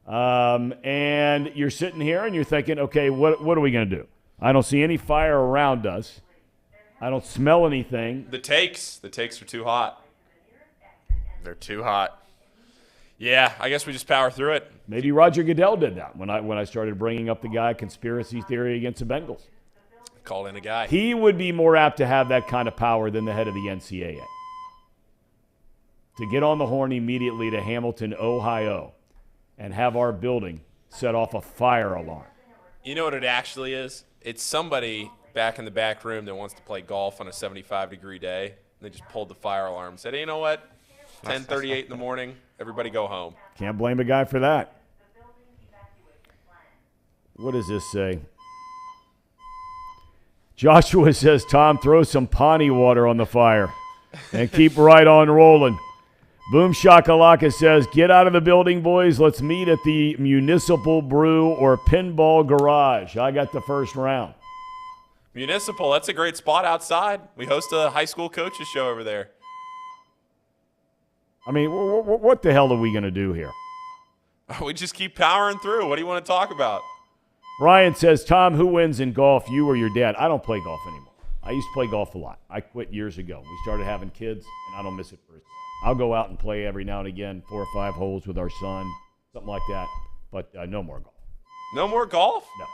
And you're sitting here and you're thinking, okay, what are we going to do? I don't see any fire around us. I don't smell anything. the takes are too hot. They're too hot. Yeah, I guess we just power through it. Maybe Roger Goodell did that when I started bringing up the guy conspiracy theory against the Bengals. Call in a guy. He would be more apt to have that kind of power than the head of the NCAA. To get on the horn immediately to Hamilton, Ohio, and have our building set off a fire alarm. You know what it actually is? It's somebody back in the back room that wants to play golf on a 75-degree day. And they just pulled the fire alarm and said, hey, you know what? 10:38 in the morning, everybody go home. Can't blame a guy for that. What does this say? Joshua says, Tom, throw some Pawnee water on the fire and keep right on rolling. Boom Shakalaka says, get out of the building, boys. Let's meet at the Municipal Brew or Pinball Garage. I got the first round. Municipal, that's a great spot outside. We host a high school coaches show over there. I mean, what the hell are we going to do here? We just keep powering through. What do you want to talk about? Ryan says, Tom, who wins in golf, you or your dad? I don't play golf anymore. I used to play golf a lot. I quit years ago. We started having kids, and I don't miss it for a second. I'll go out and play every now and again, 4 or 5 holes with our son, something like that. But no more golf. No more golf? No.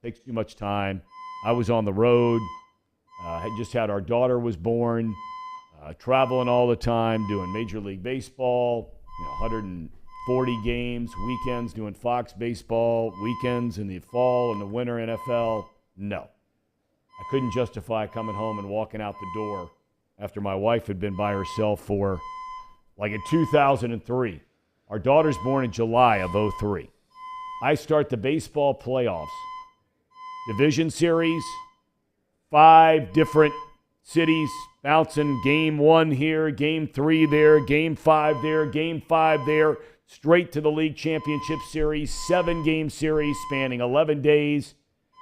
Takes too much time. I was on the road. Had just had our daughter was born. Traveling all the time, doing Major League Baseball, 140 games, weekends doing Fox baseball, weekends in the fall and the winter NFL. No. I couldn't justify coming home and walking out the door after my wife had been by herself for, like in 2003. Our daughter's born in July of 2003. I start the baseball playoffs. Division series, 5 different cities bouncing game 1 here, game 3 there, game 5 there, game 5 there, straight to the league championship series, 7-game series spanning 11 days.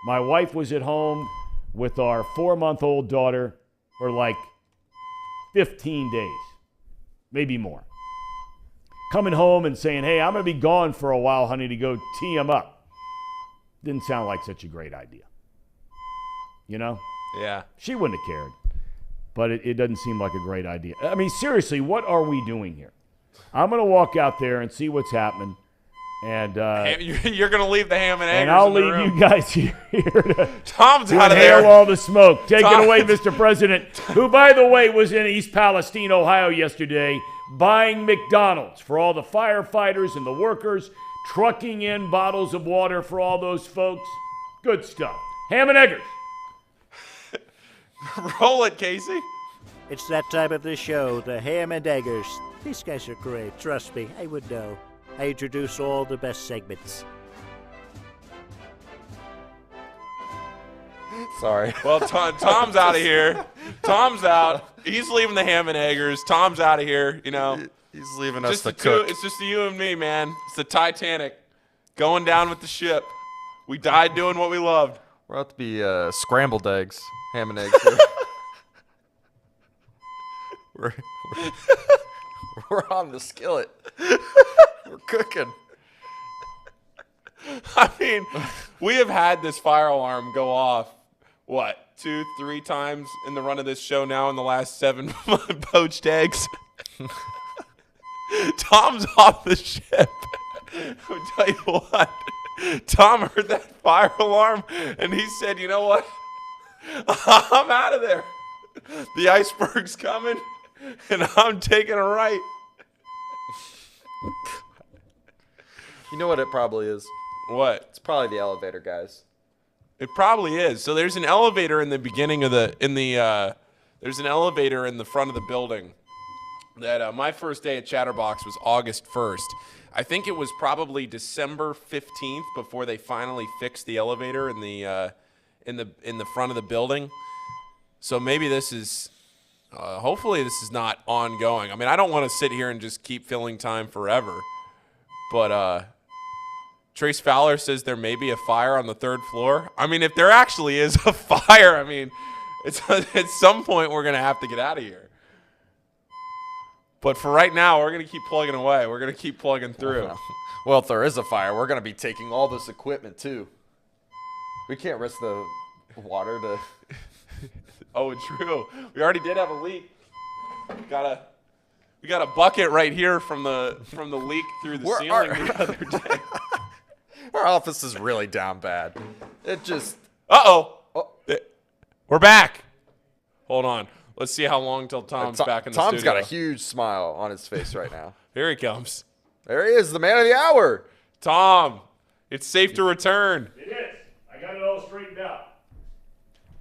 My wife was at home with our 4-month-old daughter for like 15 days, maybe more. Coming home and saying, hey, I'm going to be gone for a while, honey, to go tee him up. Didn't sound like such a great idea. You know? Yeah. She wouldn't have cared. But it doesn't seem like a great idea. I mean, seriously, what are we doing here? I'm going to walk out there and see what's happening. And you're going to leave the ham and eggs. And I'll in the leave room. you guys here to Tom's out of inhale there. all the smoke. Take Tom. it away, Mr. President, who, by the way, was in East Palestine, Ohio yesterday, buying McDonald's for all the firefighters and the workers, trucking in bottles of water for all those folks. Good stuff. Ham and eggers. Roll it, Casey. It's that time of the show, the Ham and Eggers. These guys are great, trust me, I would know. I introduce all the best segments. Sorry. Well, Tom's out of here. Tom's out. He's leaving the ham and eggers. Tom's out of here, you know. He's leaving us Just to the two, cook. it's just you and me, man. It's the Titanic going down with the ship. We died doing what we loved. We're about to be scrambled eggs, ham and eggs. Here. we're on the skillet. We're cooking. I mean, we have had this fire alarm go off, what, 2-3 times in the run of this show now in the last 7 poached eggs. Tom's off the ship. I'll tell you what. Tom heard that fire alarm, and he said, you know what? I'm out of there. The iceberg's coming, and I'm taking a right. You know what it probably is? What? It's probably the elevator guys. It probably is. So there's an elevator in the beginning of there's an elevator in the front of the building. That my first day at Chatterbox was August 1st. I think it was probably December 15th before they finally fixed the elevator in the front of the building. So maybe this is, hopefully this is not ongoing. I mean, I don't want to sit here and just keep filling time forever. But Trace Fowler says there may be a fire on the 3rd floor. I mean, if there actually is a fire, I mean, it's at some point we're going to have to get out of here. But for right now, we're going to keep plugging away. We're going to keep plugging through. Well, if there is a fire, we're going to be taking all this equipment, too. We can't risk the water to... Oh, true. We already did have a leak. We got a bucket right here from the leak through the ceiling the other day. Our office is really down bad. It just... Uh-oh. We're back. Hold on. Let's see how long till Tom's back in the Tom's studio. got a huge smile on his face right now. Here he comes. There he is, the man of the hour. Tom, it's safe to return. It is. I got it all straightened out.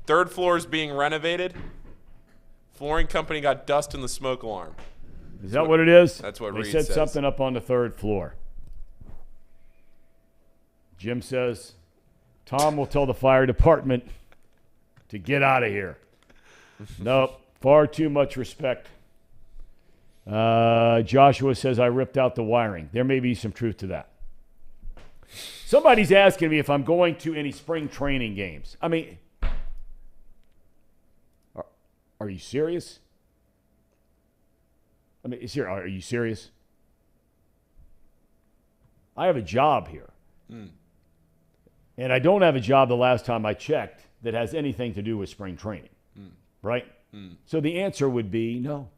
3rd floor is being renovated. Flooring company got dust in the smoke alarm. Is that what it is? That's what they Reed said says. something up on the 3rd floor. Jim says, Tom will tell the fire department to get out of here. Nope, far too much respect. Joshua says, I ripped out the wiring. There may be some truth to that. Somebody's asking me if I'm going to any spring training games. I mean, are you serious? I mean, are you serious? I have a job here. And I don't have a job the last time I checked that has anything to do with spring training. Right? So the answer would be no.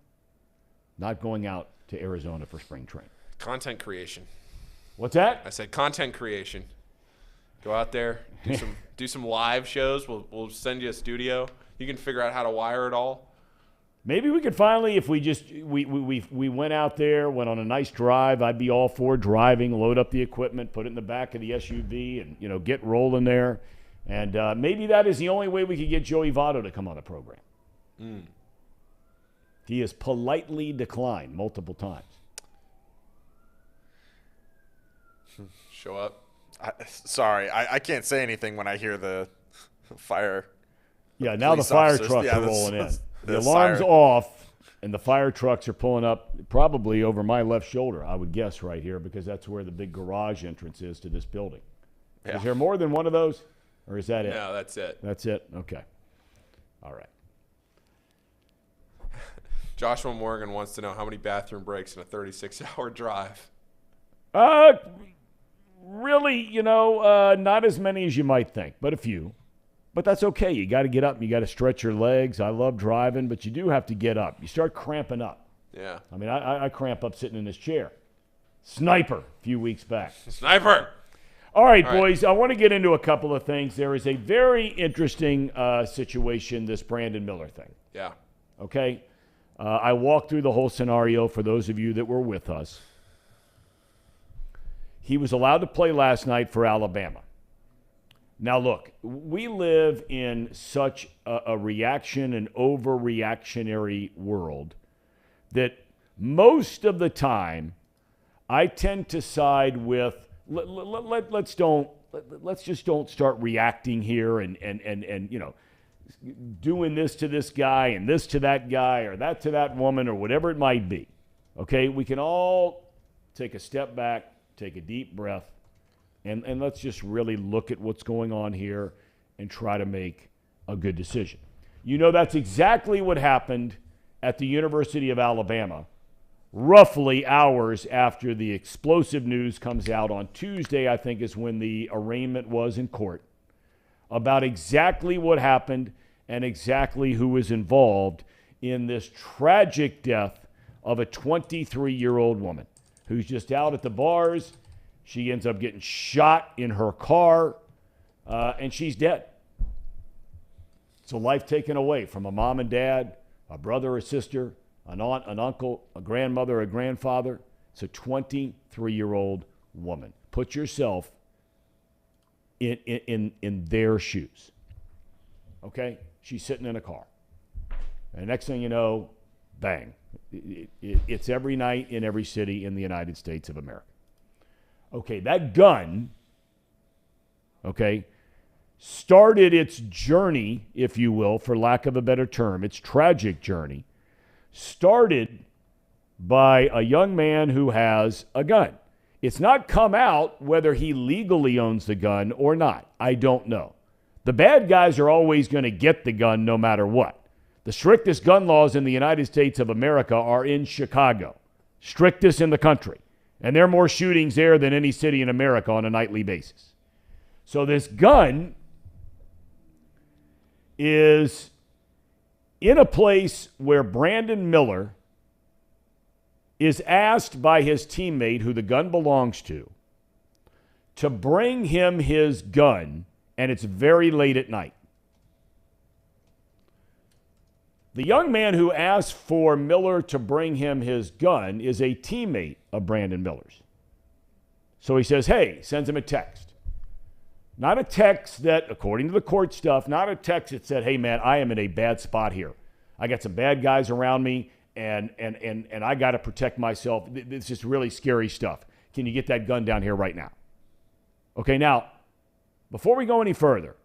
Not going out to Arizona for spring training. Content creation. What's that? I said content creation. Go out there, do some live shows. We'll send you a studio. You can figure out how to wire it all. Maybe we could finally, if we went out there, went on a nice drive, I'd be all for driving, load up the equipment, put it in the back of the SUV, and get rolling there. And maybe that is the only way we could get Joey Votto to come on the program. He has politely declined multiple times. Show up, Sorry, I can't say anything when I hear the fire. Yeah, now the Police fire officers, trucks yeah, are the- rolling in. the The alarm's siren. off, and the fire trucks are pulling up probably over my left shoulder, I would guess, right here, because that's where the big garage entrance is to this building. Yeah. Is there more than one of those, or is that it? No, that's it. That's it? Okay. All right. Joshua Morgan wants to know how many bathroom breaks in a 36-hour drive. Really, not as many as you might think, but a few. But that's okay. You got to get up and you got to stretch your legs. I love driving, but you do have to get up. You start cramping up. Yeah. I mean, I cramp up sitting in this chair. Sniper a few weeks back. Sniper! All right, All right. boys, I want to get into a couple of things. There is a very interesting situation, this Brandon Miller thing. Yeah. Okay? I walked through the whole scenario for those of you that were with us. He was allowed to play last night for Alabama. Now, look, we live in such a reaction and overreactionary world that most of the time I tend to side with let's just don't start reacting here and doing this to this guy and this to that guy or that to that woman or whatever it might be. Okay, we can all take a step back, take a deep breath, and let's just really look at what's going on here and try to make a good decision. That's exactly what happened at the University of Alabama, roughly hours after the explosive news comes out on Tuesday, I think is when the arraignment was in court, about exactly what happened and exactly who was involved in this tragic death of a 23-year-old woman who's just out at the bars. She ends up getting shot in her car, and she's dead. It's a life taken away from a mom and dad, a brother or sister, an aunt, an uncle, a grandmother, a grandfather. It's a 23-year-old woman. Put yourself in their shoes. Okay? She's sitting in a car. And next thing you know, bang. It's every night in every city in the United States of America. Okay, that gun, started its journey, if you will, for lack of a better term, its tragic journey, started by a young man who has a gun. It's not come out whether he legally owns the gun or not. I don't know. The bad guys are always going to get the gun no matter what. The strictest gun laws in the United States of America are in Chicago, strictest in the country. And there are more shootings there than any city in America on a nightly basis. So this gun is in a place where Brandon Miller is asked by his teammate, who the gun belongs to bring him his gun, and it's very late at night. The young man who asked for Miller to bring him his gun is a teammate of Brandon Miller's. So he says, hey, sends him a text. Not a text that, according to the court stuff, not a text that said, hey, man, I am in a bad spot here. I got some bad guys around me, and I got to protect myself. This is really scary stuff. Can you get that gun down here right now? Okay, now, before we go any further,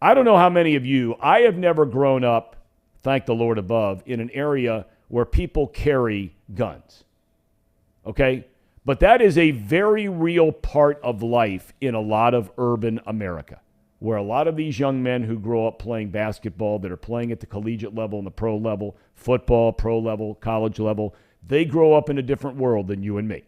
I don't know how many of you, I have never grown up, thank the Lord above, in an area where people carry guns. Okay? But that is a very real part of life in a lot of urban America, where a lot of these young men who grow up playing basketball, that are playing at the collegiate level and the pro level, football, pro level, college level, they grow up in a different world than you and me.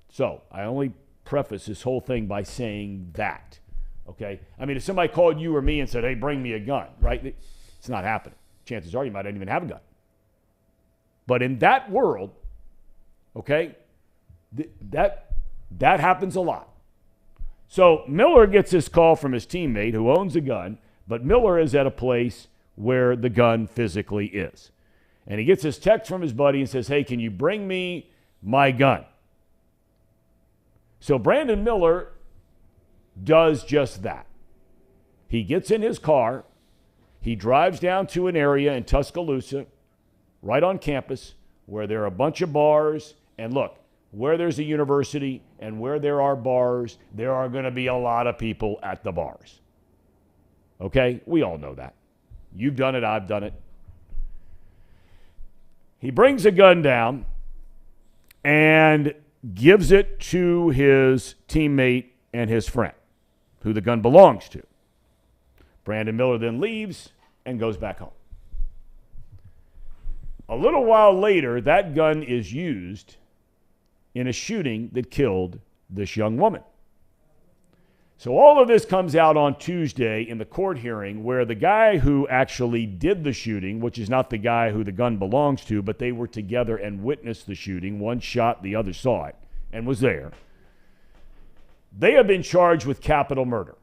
So I only preface this whole thing by saying that. Okay? I mean, if somebody called you or me and said, hey, bring me a gun, right? It's not happening. Chances are you might not even have a gun. But in that world, okay, that happens a lot. So Miller gets this call from his teammate who owns a gun, but Miller is at a place where the gun physically is. And he gets this text from his buddy and says, hey, can you bring me my gun? So Brandon Miller does just that. He gets in his car. He drives down to an area in Tuscaloosa, right on campus, where there are a bunch of bars. And look, where there's a university and where there are bars, there are going to be a lot of people at the bars. Okay? We all know that. You've done it. I've done it. He brings a gun down and gives it to his teammate and his friend, who the gun belongs to. Brandon Miller then leaves and goes back home. A little while later, that gun is used in a shooting that killed this young woman. So all of this comes out on Tuesday in the court hearing where the guy who actually did the shooting, which is not the guy who the gun belongs to, but they were together and witnessed the shooting. One shot, the other saw it and was there. They have been charged with capital murder.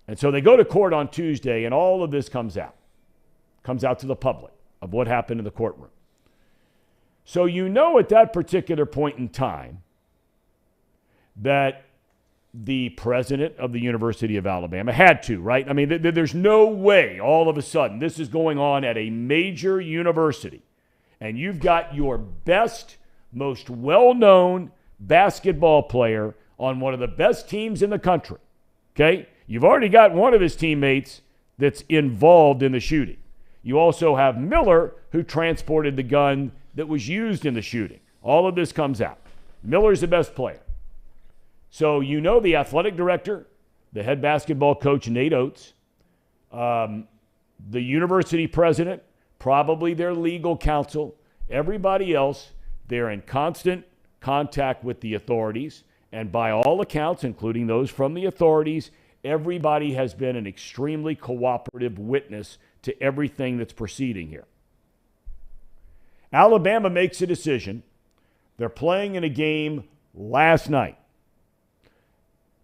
And so they go to court on Tuesday and all of this comes out to the public of what happened in the courtroom. So you know at that particular point in time that the president of the University of Alabama had to, right? I mean, there's no way all of a sudden this is going on at a major university and you've got your best, most well-known basketball player on one of the best teams in the country, okay? You've already got one of his teammates that's involved in the shooting. You also have Miller, who transported the gun that was used in the shooting. All of this comes out. Miller's the best player. So you know the athletic director, the head basketball coach, Nate Oates, the university president, probably their legal counsel, everybody else, they're in constant contact with the authorities. And by all accounts, including those from the authorities, everybody has been an extremely cooperative witness to everything that's proceeding here. Alabama makes a decision. They're playing in a game last night.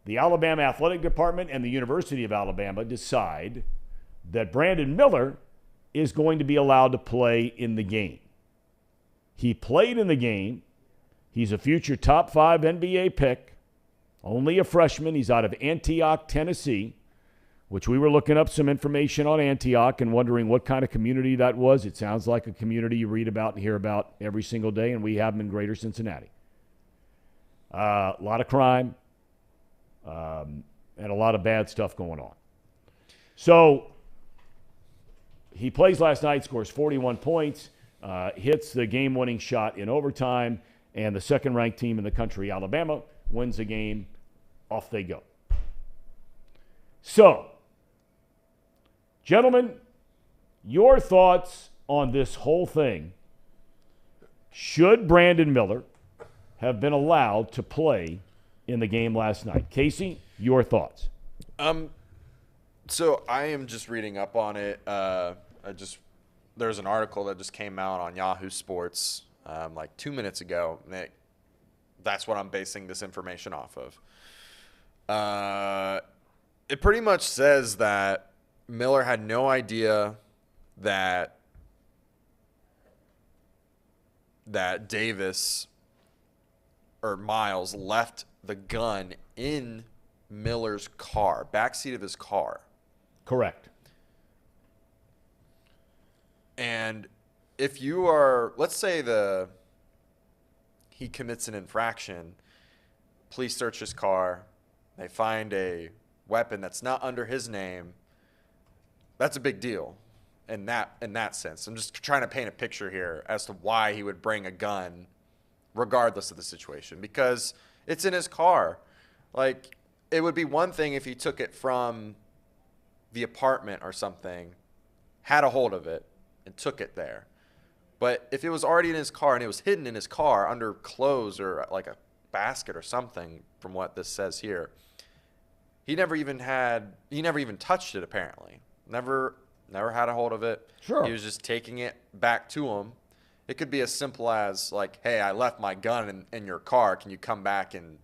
The Alabama Athletic Department and the University of Alabama decide that Brandon Miller is going to be allowed to play in the game. He played in the game. He's a future top 5 NBA pick, only a freshman. He's out of Antioch, Tennessee, which we were looking up some information on Antioch and wondering what kind of community that was. It sounds like a community you read about and hear about every single day, and we have them in greater Cincinnati. A lot of crime and a lot of bad stuff going on. So he plays last night, scores 41 points, hits the game-winning shot in overtime, and the second-ranked team in the country, Alabama, wins the game. Off they go. So, gentlemen, your thoughts on this whole thing. Should Brandon Miller have been allowed to play in the game last night? Casey, your thoughts. So I am just reading up on it. There's an article that just came out on Yahoo Sports like 2 minutes ago. And that's what I'm basing this information off of. It pretty much says that Miller had no idea that Davis or Miles left the gun in Miller's car, backseat of his car. Correct. And if you are, let's say he commits an infraction, police search his car, they find a weapon that's not under his name, that's a big deal in that sense. I'm just trying to paint a picture here as to why he would bring a gun regardless of the situation, because it's in his car. Like, it would be one thing if he took it from the apartment or something, had a hold of it, and took it there. But if it was already in his car and it was hidden in his car under clothes or like a basket or something, from what this says here, he never even touched it, apparently. Never had a hold of it. Sure. He was just taking it back to him. It could be as simple as like, hey, I left my gun in your car. Can you come back and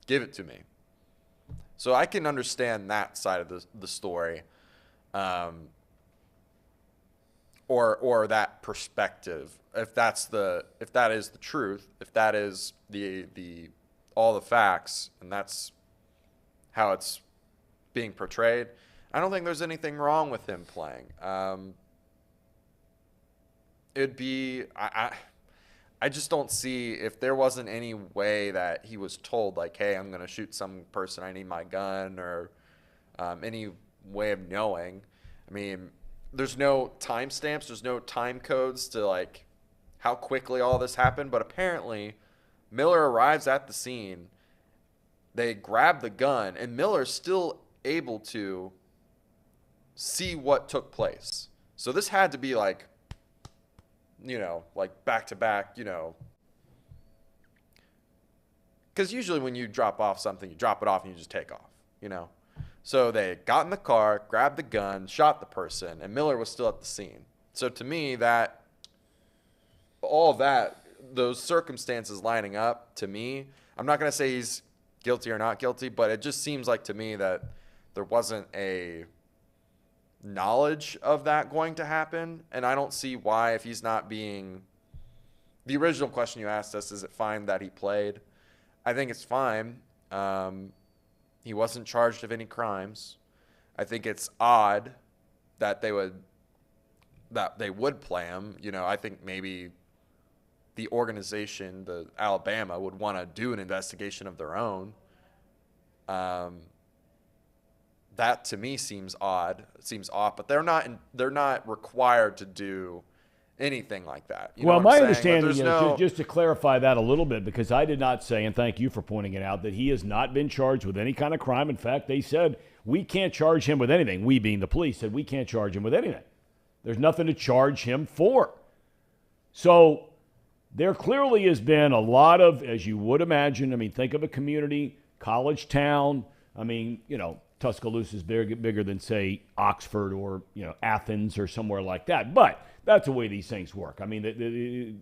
give it to me? So I can understand that side of the story. Or that perspective, if that is the truth, if that is the all the facts, and that's how it's being portrayed, I don't think there's anything wrong with him playing. It'd be I just don't see if there wasn't any way that he was told, like, hey, I'm going to shoot some person, I need my gun, or any way of knowing. I mean, there's no timestamps, there's no time codes to, like, how quickly all this happened, but apparently Miller arrives at the scene, they grab the gun, and Miller's still able to see what took place. So this had to be like, like back to back, because usually when you drop off something, you drop it off and you just take off, So they got in the car, grabbed the gun, shot the person, and Miller was still at the scene. So to me, those circumstances lining up, to me, I'm not going to say he's guilty or not guilty, but it just seems like to me that there wasn't a knowledge of that going to happen, and I don't see why, if he's not being the original question you asked us, is it fine that he played? I think it's fine. He wasn't charged of any crimes. I think it's odd that they would play him. I think maybe the organization, the Alabama, would want to do an investigation of their own. That to me seems odd. It seems off, but they're not required to do anything like that. Well, my understanding is, just to clarify that a little bit, because I did not say, and thank you for pointing it out, that he has not been charged with any kind of crime. In fact, they said, we can't charge him with anything. We, being the police, said we can't charge him with anything. There's nothing to charge him for. So there clearly has been a lot of, as you would imagine, think of a community, college town. Tuscaloosa is bigger than, say, Oxford or, Athens or somewhere like that. But that's the way these things work. The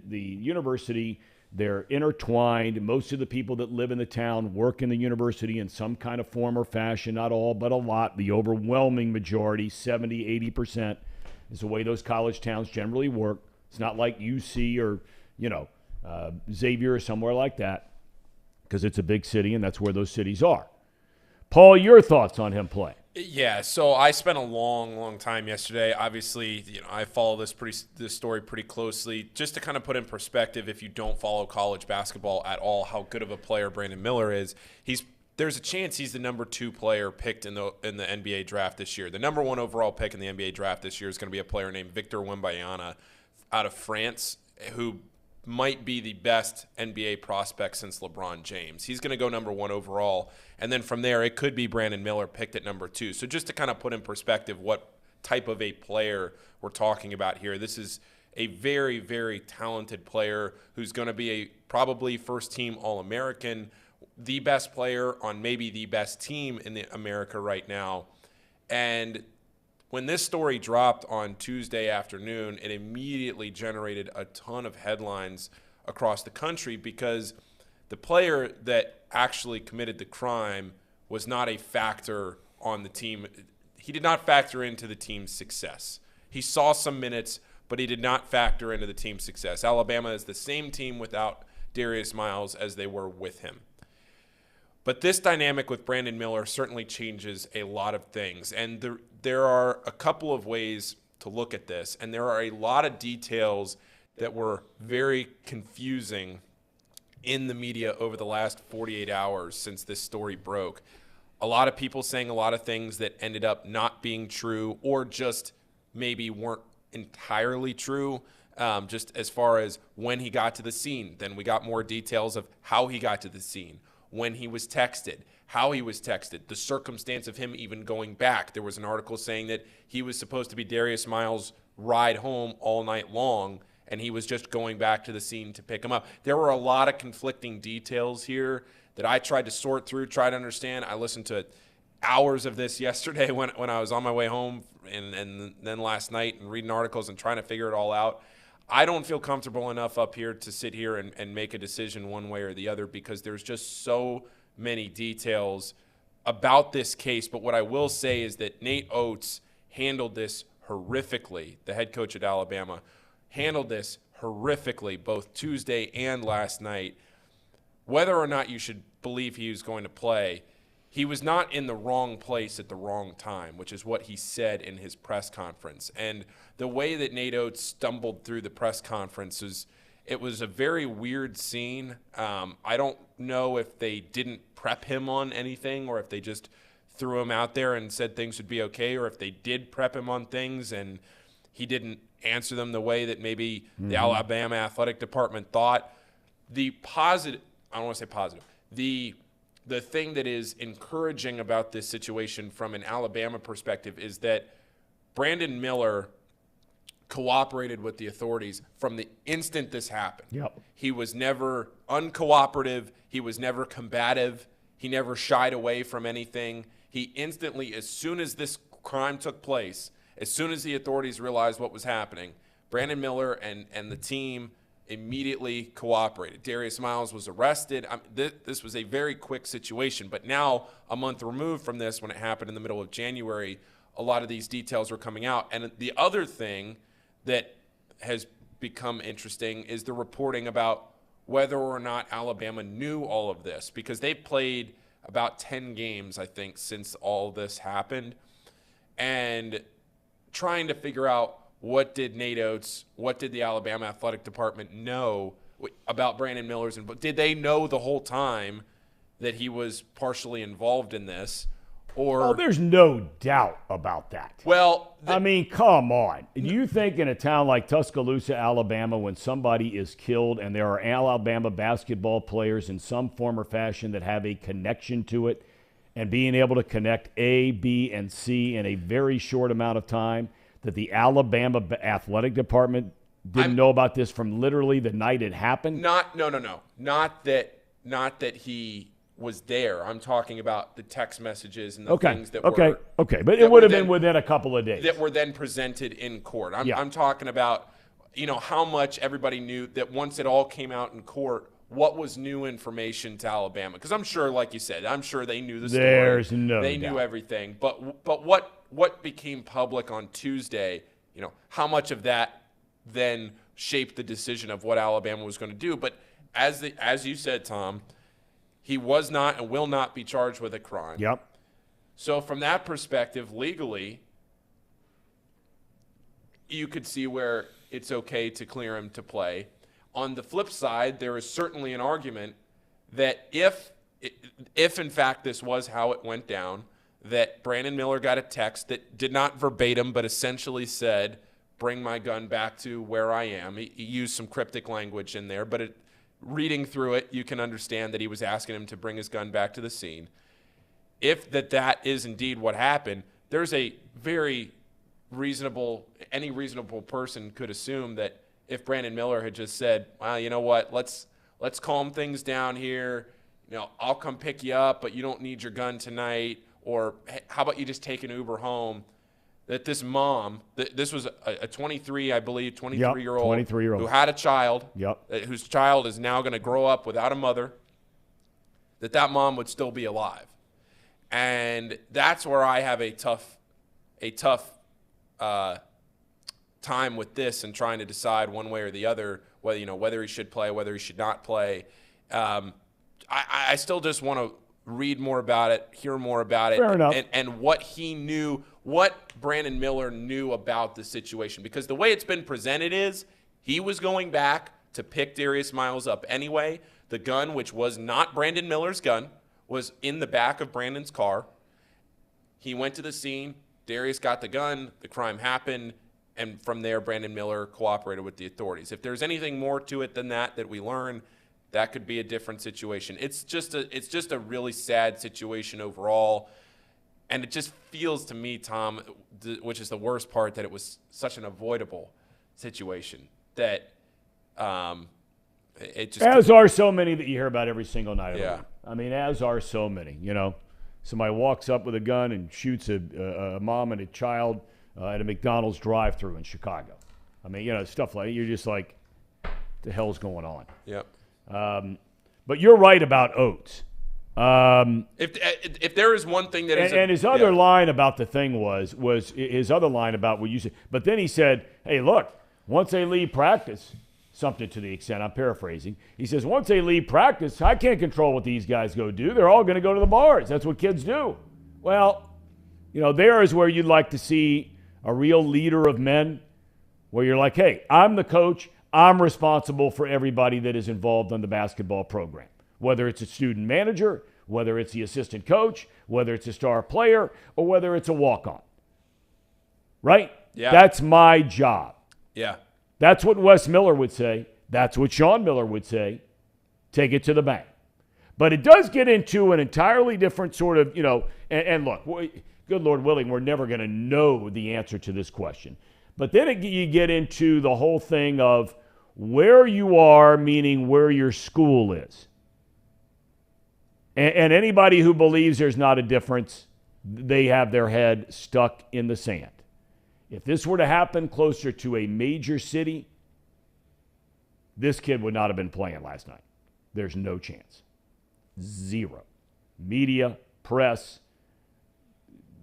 university, they're intertwined. Most of the people that live in the town work in the university in some kind of form or fashion. Not all, but a lot. The overwhelming majority, 70, 80%, is the way those college towns generally work. It's not like UC or, Xavier or somewhere like that, because it's a big city and that's where those cities are. Paul, your thoughts on him playing? Yeah, so I spent a long time yesterday. Obviously, I follow this story pretty closely. Just to kind of put in perspective, if you don't follow college basketball at all, how good of a player Brandon Miller is. There's a chance he's the number 2 player picked in the NBA draft this year. The number 1 overall pick in the NBA draft this year is going to be a player named Victor Wembanyama out of France, who might be the best NBA prospect since LeBron James. He's going to go number 1 overall. And then from there, it could be Brandon Miller picked at number 2. So just to kind of put in perspective what type of a player we're talking about here, this is a very, very talented player who's going to be a probably first-team All-American, the best player on maybe the best team in America right now. And when this story dropped on Tuesday afternoon, it immediately generated a ton of headlines across the country because the player that actually committed the crime was not a factor on the team. He did not factor into the team's success. He saw some minutes, but he did not factor into the team's success. Alabama is the same team without Darius Miles as they were with him. But this dynamic with Brandon Miller certainly changes a lot of things. And there are a couple of ways to look at this. And there are a lot of details that were very confusing in the media over the last 48 hours since this story broke. A lot of people saying a lot of things that ended up not being true or just maybe weren't entirely true, just as far as when he got to the scene. Then we got more details of how he got to the scene, when he was texted, how he was texted, the circumstance of him even going back. There was an article saying that he was supposed to be Darius Miles' ride home all night long, and he was just going back to the scene to pick him up. There were a lot of conflicting details here that I tried to sort through, try to understand. I listened to hours of this yesterday when I was on my way home and then last night and reading articles and trying to figure it all out. I don't feel comfortable enough up here to sit here and make a decision one way or the other because there's just so many details about this case. But what I will say is that Nate Oates handled this horrifically, the head coach at Alabama, handled this horrifically both Tuesday and last night. Whether or not you should believe he was going to play, he was not in the wrong place at the wrong time, which is what he said in his press conference. And the way that Nate Oates stumbled through the press conference It was a very weird scene. I don't know if they didn't prep him on anything or if they just threw him out there and said things would be okay, or if they did prep him on things and he didn't answer them the way that maybe the Alabama athletic department thought. The positive, I don't want to say positive, the thing that is encouraging about this situation from an Alabama perspective is that Brandon Miller cooperated with the authorities from the instant this happened. Yep. He was never uncooperative. He was never combative. He never shied away from anything. He instantly, as soon as this crime took place, as soon as the authorities realized what was happening, Brandon Miller and the team immediately cooperated. Darius Miles was arrested. This was a very quick situation. But now, a month removed from this, when it happened in the middle of January, a lot of these details are coming out. And the other thing that has become interesting is the reporting about whether or not Alabama knew all of this, because they played about 10 games, I think, since all this happened, and trying to figure out what did Nate Oates, what did the Alabama athletic department know about Brandon Miller's, and did they know the whole time that he was partially involved in this? Or, oh, there's no doubt about that. Well, I mean, come on. Do you think in a town like Tuscaloosa, Alabama, when somebody is killed and there are Alabama basketball players in some form or fashion that have a connection to it, and being able to connect A, B, and C in a very short amount of time, that the Alabama athletic department didn't know about this from literally the night it happened? No. Not that he was there. I'm talking about the text messages and the things that were okay, but it would have been within a couple of days that were then presented in court. I'm talking about, how much everybody knew that once it all came out in court, what was new information to Alabama? Because I'm sure, like you said, I'm sure they knew the story. There's no They doubt. knew everything. But what became public on Tuesday? How much of that then shaped the decision of what Alabama was going to do? But as you said, Tom, he was not and will not be charged with a crime. Yep. So from that perspective, legally, you could see where it's okay to clear him to play. On the flip side, there is certainly an argument that if in fact this was how it went down, that Brandon Miller got a text that did not verbatim but essentially said, "Bring my gun back to where I am." He used some cryptic language in there, but reading through it, you can understand that he was asking him to bring his gun back to the scene. If that is indeed what happened, there's a very any reasonable person could assume that if Brandon Miller had just said, "Well, you know what, let's calm things down here. I'll come pick you up, but you don't need your gun tonight," or "Hey, how about you just take an Uber home?" That this mom, this was a 23, I believe, 23-year-old, who had a child, whose child is now going to grow up without a mother, that mom would still be alive. And that's where I have a tough time with this and trying to decide one way or the other whether he should play, whether he should not play. I still just want to read more about it, hear more about it, Fair enough. and what he knew, what Brandon Miller knew about the situation. Because the way it's been presented is he was going back to pick Darius Miles up anyway. The gun, which was not Brandon Miller's gun, was in the back of Brandon's car. He went to the scene. Darius got the gun. The crime happened. And from there, Brandon Miller cooperated with the authorities. If there's anything more to it than that we learn, that could be a different situation. It's just a really sad situation overall. And it just feels to me, Tom, which is the worst part, that it was such an avoidable situation that it just... As are so many that you hear about every single night of the Yeah. week. I mean, as are so many, Somebody walks up with a gun and shoots a mom and a child at a McDonald's drive-thru in Chicago. I mean, stuff like, you're just like, what the hell's going on? Yep. But you're right about Oates. If there is one thing that is... And his other line about the thing was his other line about what you said. But then he said, hey, look, once they leave practice, something to the extent, I'm paraphrasing, he says, once they leave practice, I can't control what these guys go do. They're all going to go to the bars. That's what kids do. Well, there is where you'd like to see a real leader of men, where you're like, hey, I'm the coach. I'm responsible for everybody that is involved on the basketball program, whether it's a student manager, whether it's the assistant coach, whether it's a star player, or whether it's a walk-on. Right? Yeah. That's my job. Yeah. That's what Wes Miller would say. That's what Sean Miller would say. Take it to the bank. But it does get into an entirely different sort of, and look, good Lord willing, we're never going to know the answer to this question. But then you get into the whole thing of where you are, meaning where your school is. And anybody who believes there's not a difference, they have their head stuck in the sand. If this were to happen closer to a major city, this kid would not have been playing last night. There's no chance. Zero. Media, press,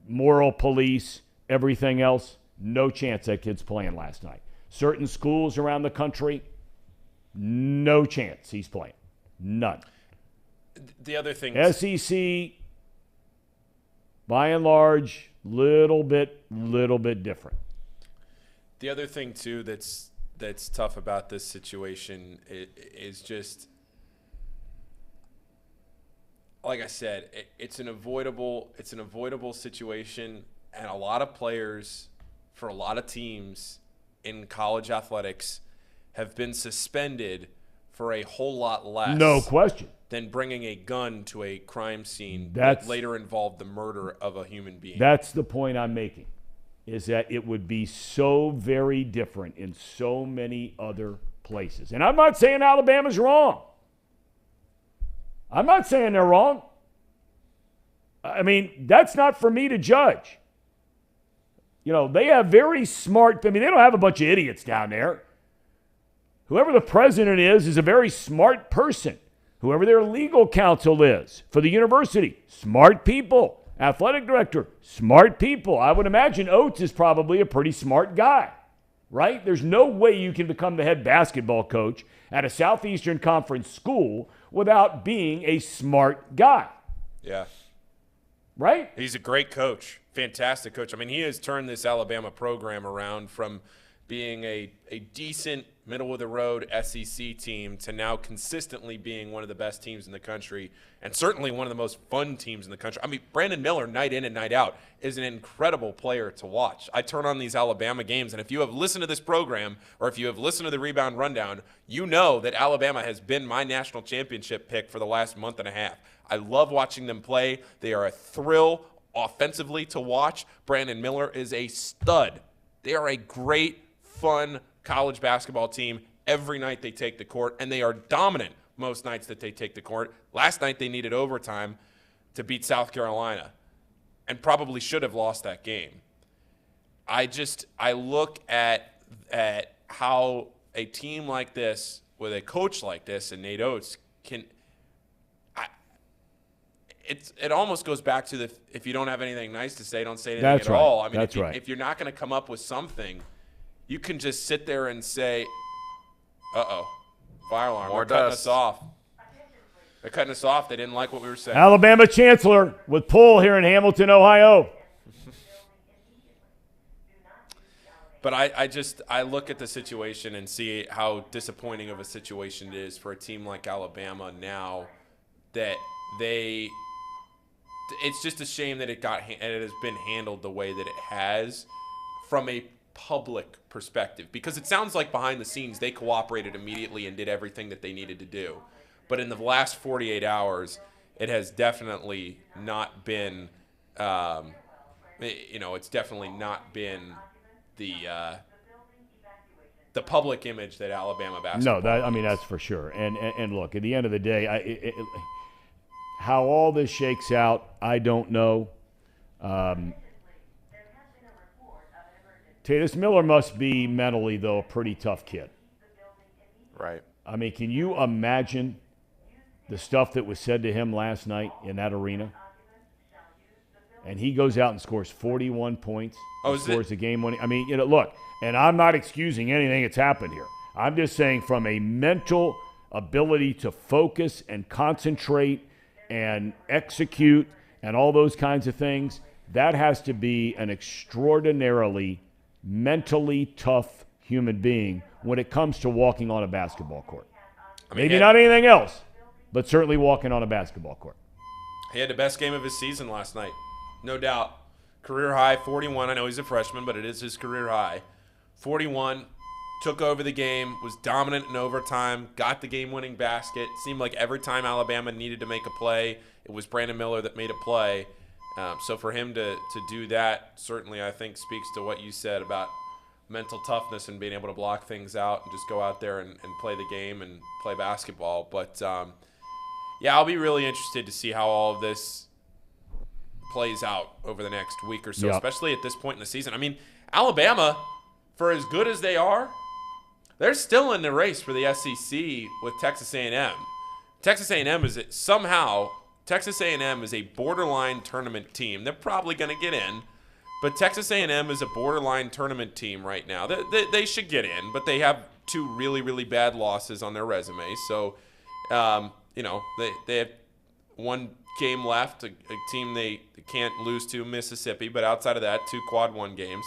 moral police, everything else, no chance that kid's playing last night. Certain schools around the country, no chance he's playing. None. The other thing, SEC, by and large, little bit different. The other thing too that's tough about this situation is just, like I said, it's an avoidable situation, and a lot of players for a lot of teams in college athletics have been suspended for a whole lot less. No question. Than bringing a gun to a crime scene that later involved the murder of a human being. That's the point I'm making, is that it would be so very different in so many other places. And I'm not saying Alabama's wrong. I'm not saying they're wrong. I mean, that's not for me to judge. They have very smart, they don't have a bunch of idiots down there. Whoever the president is a very smart person. Whoever their legal counsel is for the university, smart people. Athletic director, smart people. I would imagine Oates is probably a pretty smart guy, right? There's no way you can become the head basketball coach at a Southeastern Conference school without being a smart guy. Yeah. Right? He's a great coach, fantastic coach. I mean, he has turned this Alabama program around from being a decent middle-of-the-road SEC team to now consistently being one of the best teams in the country and certainly one of the most fun teams in the country. I mean, Brandon Miller, night in and night out, is an incredible player to watch. I turn on these Alabama games, and if you have listened to this program or if you have listened to the Rebound Rundown, you know that Alabama has been my national championship pick for the last month and a half. I love watching them play. They are a thrill offensively to watch. Brandon Miller is a stud. They are a great, fun college basketball team every night they take the court, and they are dominant most nights that they take the court. Last night they needed overtime to beat South Carolina and probably should have lost that game. I look at how a team like this with a coach like this and Nate Oates can it almost goes back to the if you don't have anything nice to say, don't say anything That's at right. all. I mean, That's right. If you're not going to come up with something, you can just sit there and say, uh-oh, fire alarm. More They're cutting dust. us off. They're cutting us off. They didn't like what we were saying. Alabama Chancellor with Pull here in Hamilton, Ohio. But I look at the situation and see how disappointing of a situation it is for a team like Alabama now that it's just a shame that it has been handled the way that it has from a public perspective, because it sounds like behind the scenes they cooperated immediately and did everything that they needed to do. But in the last 48 hours, it has definitely not been, it's definitely not been the public image that Alabama basketball that's for sure. And look, at the end of the day, how all this shakes out, I don't know. Tatus Miller must be mentally, though, a pretty tough kid. Right. I mean, can you imagine the stuff that was said to him last night in that arena? And he goes out and scores 41 points. Scores the game-winning. I mean, look, and I'm not excusing anything that's happened here. I'm just saying from a mental ability to focus and concentrate and execute and all those kinds of things, that has to be an extraordinarily mentally tough human being when it comes to walking on a basketball court. I mean, Maybe not anything else, but certainly walking on a basketball court. He had the best game of his season last night, no doubt. Career high, 41. I know he's a freshman, but it is his career high. 41, took over the game, was dominant in overtime, got the game-winning basket. Seemed like every time Alabama needed to make a play, it was Brandon Miller that made a play. So for him to do that, certainly I think speaks to what you said about mental toughness and being able to block things out and just go out there and play the game and play basketball. But, yeah, I'll be really interested to see how all of this plays out over the next week or so, especially at this point in the season. I mean, Alabama, for as good as they are, they're still in the race for the SEC with Texas A&M. Texas A&M is Texas A&M is a borderline tournament team. They're probably going to get in, but Texas A&M is a borderline tournament team right now. They should get in, but they have 2 really, really bad losses on their resume. So, they have 1 game left, a team they can't lose to, Mississippi, but outside of that, 2 quad 1 games.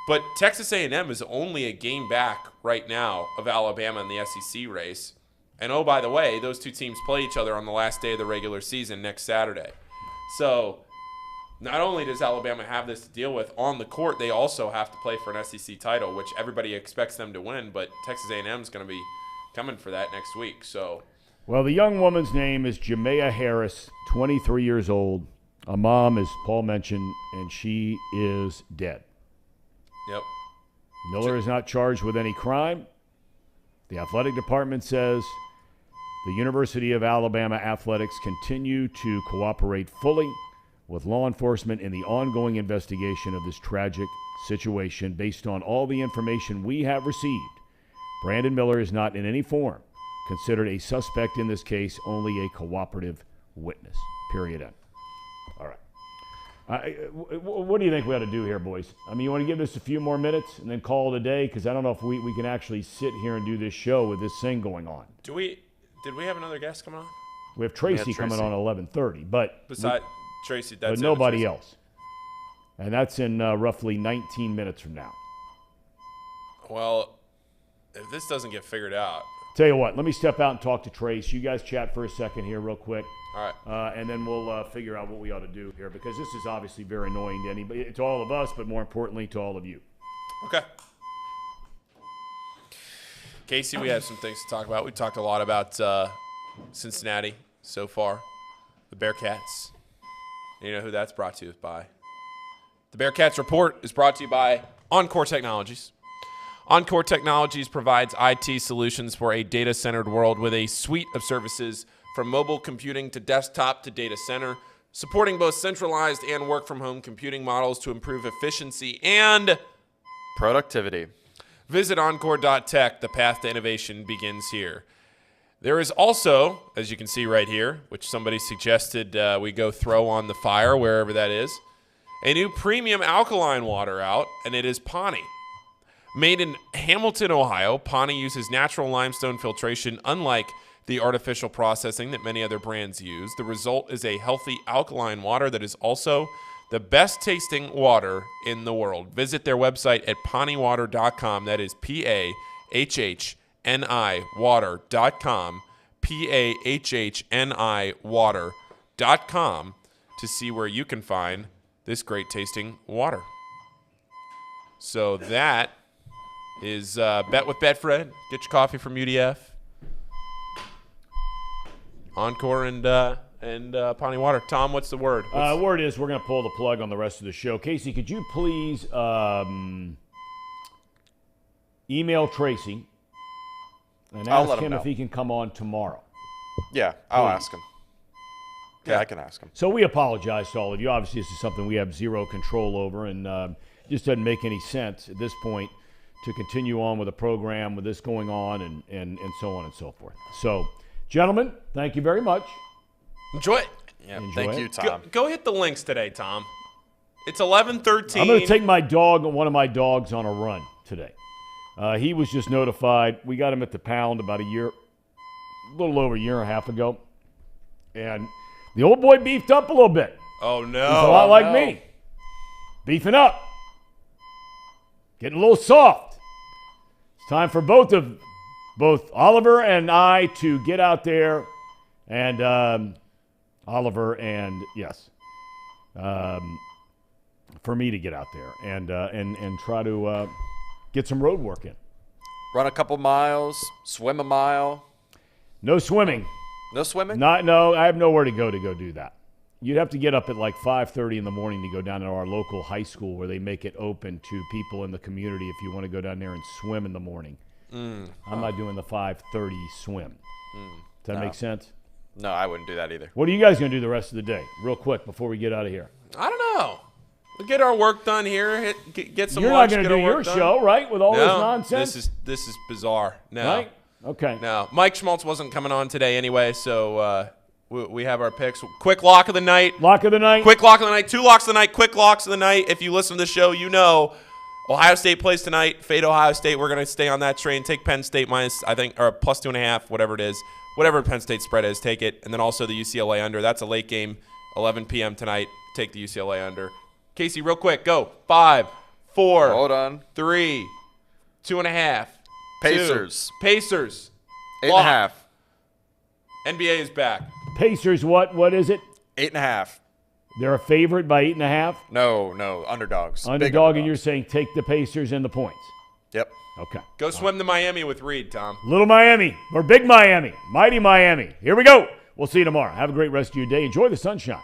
But Texas A&M is only a game back right now of Alabama in the SEC race. And oh, by the way, those 2 teams play each other on the last day of the regular season next Saturday. So not only does Alabama have this to deal with on the court, they also have to play for an SEC title, which everybody expects them to win. But Texas A&M is going to be coming for that next week. So, well, the young woman's name is Jamea Harris, 23 years old. A mom, as Paul mentioned, and she is dead. Yep. Miller is not charged with any crime. The athletic department says the University of Alabama athletics continue to cooperate fully with law enforcement in the ongoing investigation of this tragic situation. Based on all the information we have received, Brandon Miller is not in any form considered a suspect in this case, only a cooperative witness. Period. End. All right. What do you think we ought to do here, boys? I mean, you want to give this a few more minutes and then call it a day? Because I don't know if we can actually sit here and do this show with this thing going on. Did we have another guest coming on? We have Tracy coming on at 11:30, but besides Tracy, that's but nobody else. And that's in roughly 19 minutes from now. Well, if this doesn't get figured out. Tell you what, let me step out and talk to Trace. You guys chat for a second here real quick. All right. And then we'll figure out what we ought to do here, because this is obviously very annoying to anybody, to all of us, but more importantly to all of you. Okay. Casey, we have some things to talk about. We talked a lot about Cincinnati so far, the Bearcats. You know who that's brought to us by? The Bearcats Report is brought to you by Encore Technologies. Encore Technologies provides IT solutions for a data-centered world with a suite of services from mobile computing to desktop to data center, supporting both centralized and work-from-home computing models to improve efficiency and productivity. Visit encore.tech. The path to innovation begins here. There is also, as you can see right here, which somebody suggested we go throw on the fire, wherever that is, a new premium alkaline water out, and it is Pawnee. Made in Hamilton, Ohio, Pawnee uses natural limestone filtration, unlike the artificial processing that many other brands use. The result is a healthy alkaline water that is also the best tasting water in the world. Visit their website at pawneewater.com. That is PAHHNI water.com. PAHHNI water.com to see where you can find this great tasting water. So that is Bet with Betfred. Get your coffee from UDF. Encore and Pawnee Water. Tom, what's the word? Word is we're going to pull the plug on the rest of the show. Casey, could you please email Tracy and ask him if he can come on tomorrow? Yeah, I'll ask him. Yeah, I can ask him. So we apologize to all of you. Obviously, this is something we have zero control over, and it just doesn't make any sense at this point to continue on with a program with this going on and so on and so forth. So, gentlemen, thank you very much. Enjoy it. Yeah, thank you, Tom. Go hit the links today, Tom. It's 11:13. I'm going to take one of my dogs on a run today. He was just notified. We got him at the pound about a little over a year and a half ago. And the old boy beefed up a little bit. Oh, no. He's a lot like me. Beefing up. Getting a little soft. time for both Oliver and I to get out there, and Oliver and for me to get out there and try to get some road work in. Run a couple miles, swim a mile. No swimming. No swimming? No, I have nowhere to go do that. You'd have to get up at like 5:30 in the morning to go down to our local high school where they make it open to people in the community if you want to go down there and swim in the morning. I'm not doing the 5:30 swim. Does that make sense? No, I wouldn't do that either. What are you guys going to do the rest of the day? Real quick before we get out of here. I don't know. We'll get our work done here. Get some You're lunch. not going to do your show, right, with all this nonsense? This is bizarre. No. Right? Okay. No. Mike Schmaltz wasn't coming on today anyway, so we have our picks. Quick lock of the night. Lock of the night. Quick lock of the night. 2 locks of the night. Quick locks of the night. If you listen to the show, you know Ohio State plays tonight. Fade Ohio State. We're going to stay on that train. Take Penn State minus, I think, or plus 2.5, whatever it is. Whatever Penn State spread is, take it. And then also the UCLA under. That's a late game, 11 p.m. tonight. Take the UCLA under. Casey, real quick, go. 5, 4. Hold on. 3, 2.5. Pacers. 2. Pacers. 8.5. NBA is back. Pacers, what is it? 8.5. They're a favorite by 8.5? No, underdogs. Big Underdog, and underdogs. you're saying take the Pacers and the points. Yep. Okay. Go swim to Miami with Reed, Tom. Little Miami, or Big Miami, Mighty Miami. Here we go. We'll see you tomorrow. Have a great rest of your day. Enjoy the sunshine.